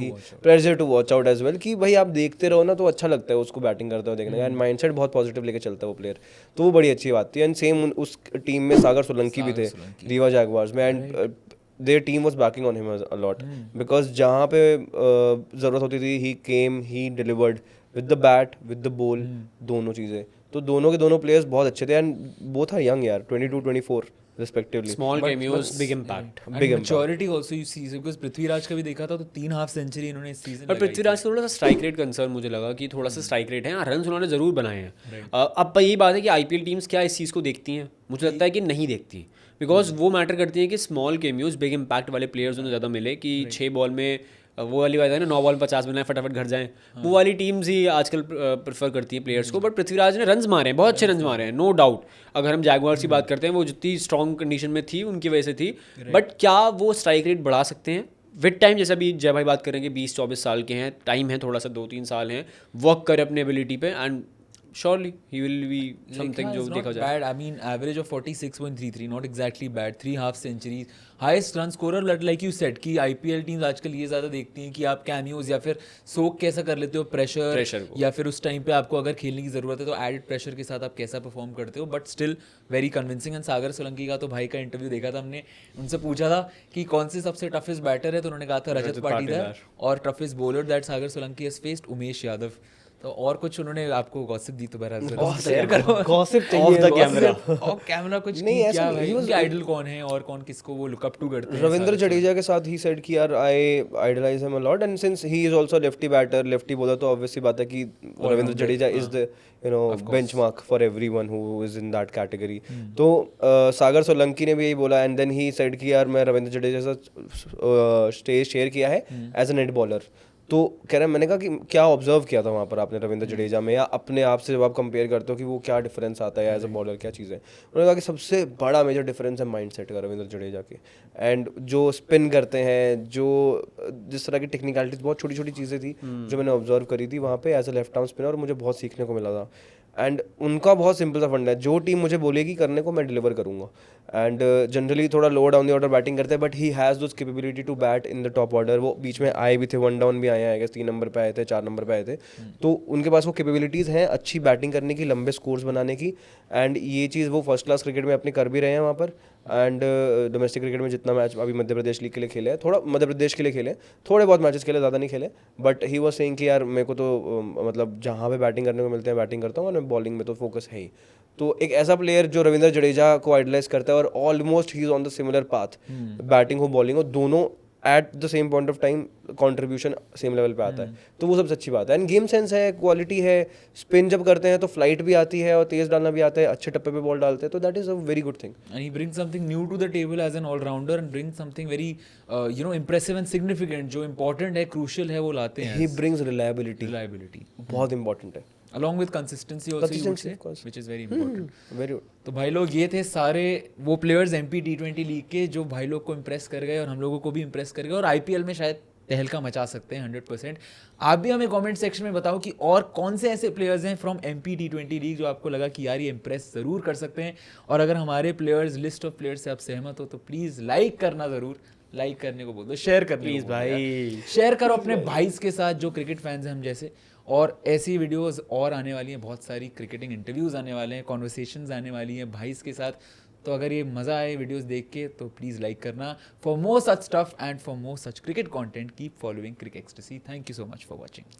Speaker 1: pleasure to watch out as well, कि भाई आप देखते रहो ना तो अच्छा लगता है उसको बैटिंग करते हुए देखने का, एंड माइंडसेट बहुत पॉजिटिव लेके चलता है वो प्लेयर, तो वो बड़ी अच्छी बात थी। एंड सेम उस टीम में सागर सोलंकी भी थे रीवा जैगुआर्स में, and their team was backing on him a lot, because जहाँ पे ज़रूरत होती थी he came, he delivered with the bat, with the ball, दोनों चीज़ें। तो दोनों के दोनों प्लेयर्स बहुत अच्छे थे, एंड both are young यार, 22-24 respectively.
Speaker 2: Small cameos, big impact.
Speaker 3: Big maturity also you see, because Prithviraj का भी देखा था तो 3 हाफ सेंचुरी इन्होंने इस सीजन।
Speaker 2: पर पृथ्वीराज का थोड़ा सा स्ट्राइक रेट कंसर्न मुझे लगा कि थोड़ा सा स्ट्राइक रेट है, हाँ रन उन्होंने ज़रूर बनाए हैं। अब यही बात है कि आईपीएल टीम्स क्या इस चीज़ को देखती हैं, मुझे लगता है कि नहीं देखती, बिकॉज वो मैटर करती है कि स्मॉल केम्यूज बिग इम्पैक्ट वाले प्लेयर्स उन्हें ज़्यादा मिले, कि 6 बॉल में वो वाली बात है ना, 9 बॉल 50 बनाए फटाफट घर जाएं, वो वाली टीम्स ही आजकल प्रेफर करती हैं प्लेयर्स को। बट पृथ्वीराज ने रन्स मारे हैं, बहुत अच्छे रन्स मारे हैं, नो डाउट। अगर हम जैगुआर्स की बात करते हैं, वो जितनी स्ट्रॉन्ग कंडीशन में थी उनकी वजह से थी, बट क्या वो स्ट्राइक रेट बढ़ा सकते हैं विद टाइम? जैसा भी जय भाई बात करेंगे, 20-24 साल के हैं, टाइम है थोड़ा सा, 2-3 साल हैं, वर्क करें अपने एबिलिटी पे, and surely he will be something जो देखा जाए.
Speaker 3: Bad. I mean, average of 46.33, not exactly bad. 3 half centuries, highest run scorer. Like you said कि IPL teams आजकल ये ज़्यादा देखती हैं कि आप कैमियोज या फिर सोक कैसा कर लेते हो प्रेशर
Speaker 2: को.
Speaker 3: या फिर उस टाइम पे आपको अगर खेलने की ज़रूरत है तो एडेड प्रेशर के साथ आप कैसा परफॉर्म करते हो, but still very convincing. And Sagar Solanki का तो भाई का इंटरव्यू देखा था हमने, उनसे पूछा था कि कौन से सबसे टफेस्ट बैटर है, तो उन्होंने कहा था रजत पाटीदार, और toughest bowler that Sagar Solanki has faced Umesh Yadav. तो और कुछ उन्होंने आपको गॉसिप दी तो बहरहाल शेयर करो.
Speaker 1: Gossip
Speaker 2: Off the camera.
Speaker 3: Of camera कुछ
Speaker 1: नहीं, ऐसा
Speaker 3: क्या
Speaker 1: नहीं,
Speaker 3: भाई,
Speaker 1: he was-
Speaker 3: उनके आइडल कौन है और कौन किसको वो लुक अप टू करते हैं?
Speaker 1: रविंद्र जडेजा के साथ ही सेड कि यार I idolise him a lot, and since he is also lefty batter, lefty bowler, तो ऑब्वियसली बात है कि Ravindra Jadeja is the benchmark for everyone who is in that category. तो सागर सोलंकी ने भी यही बोला, एंड देन ही सेड कि यार मैं रविंद्र जडेजा के साथ स्टेज शेयर किया है एज अ नेट बॉलर. तो कह रहे हैं, मैंने कहा कि क्या ऑब्जर्व किया था वहाँ पर आपने रविंद्र जडेजा में, या अपने आप से जब आप कंपेयर करते हो कि वो क्या डिफरेंस आता है एज अ बॉलर, क्या चीज़ है. उन्होंने कहा कि सबसे बड़ा मेजर डिफरेंस है माइंडसेट का रविंद्र जडेजा के, एंड जो स्पिन करते हैं, जो जिस तरह की टेक्निकलिटीज, बहुत छोटी छोटी चीज़ें थी जो मैंने ऑब्जर्व करी थी वहाँ पे as a left arm spinner, और मुझे बहुत सीखने को मिला था. एंड उनका बहुत सिंपल सा फंडा है, जो टीम मुझे बोलेगी करने को मैं डिलीवर करूँगा. एंड जनरली थोड़ा low down the order batting करते हैं, but he has those capability to bat in the top order. वो बीच में आए भी थे, 1 डाउन भी आए हैं, 3 नंबर पे आए थे, 4 नंबर पे आए थे. तो उनके पास वो कैपेबिलिटीज़ हैं अच्छी बैटिंग करने की, लंबे स्कोर्स बनाने की, एंड ये चीज़ वो फर्स्ट क्लास क्रिकेट में अपनी कर भी रहे हैं वहाँ पर. एंड डोमेस्टिक क्रिकेट में जितना मैच अभी मध्य प्रदेश लीग के लिए खेले हैं, थोड़ा मध्य प्रदेश के लिए खेले, थोड़े बहुत मैचेस खेले, ज़्यादा नहीं खेले, बट ही वाज सेइंग कि यार मेरे को तो मतलब जहाँ पे बैटिंग करने को मिलते हैं बैटिंग करता हूँ, और मैं बॉलिंग में तो फोकस है ही. तो एक ऐसा प्लेयर जो रविंद्र जडेजा को आइडलाइज करता है, और almost he is on the similar path, batting हो बॉलिंग हो, दोनों at the same point of time contribution same level पे आता है. तो वो सबसे अच्छी बात है. एंड गेम सेंस है, क्वालिटी है, स्पिन जब करते हैं तो फ्लाइट भी आती है और तेज डालना भी आता है, अच्छे टप्पे पे बॉल डालते हैं, तो that is a very good thing.
Speaker 3: And he brings something new to the table as an all-rounder and brings something very impressive and significant, जो important है, crucial है, वो लाते हैं.
Speaker 1: He brings reliability,
Speaker 3: Reliability.
Speaker 1: बहुत important है.
Speaker 3: Along with consistency also, you would
Speaker 1: Consistency,
Speaker 3: say,
Speaker 1: of course.
Speaker 3: which is very important.
Speaker 1: Very good.
Speaker 3: तो भाई लोग ये थे सारे वो प्लेयर्स MP T20 लीग के जो भाई लोग को इम्प्रेस कर गए और हम लोगों को भी इम्प्रेस कर गए, और IPL में शायद तहलका मचा सकते हैं 100%. आप भी हमें कमेंट सेक्शन में बताओ कि और कौन से ऐसे प्लेयर्स हैं फ्रॉम MP T20 लीग जो आपको लगा कि यार ये इम्प्रेस ज़रूर कर सकते हैं. और अगर हमारे प्लेयर्स लिस्ट ऑफ प्लेयर्स से आप सहमत हो तो प्लीज़ लाइक करना ज़रूर, लाइक करने को बोल दो, शेयर करने
Speaker 2: Please
Speaker 3: को बोल दो यार.
Speaker 2: भाई.
Speaker 3: शेयर करो अपने भाईस के साथ जो क्रिकेट फैंस हैं हम जैसे, और ऐसी वीडियोस और आने वाली हैं, बहुत सारी क्रिकेटिंग इंटरव्यूज़ आने वाले हैं, कॉन्वर्सेशंस आने वाली हैं भाईस के साथ. तो अगर ये मज़ा आए वीडियोस देख के तो प्लीज़ लाइक करना. For more such stuff and for more such cricket content keep following cricket ecstasy. Thank you so much for watching.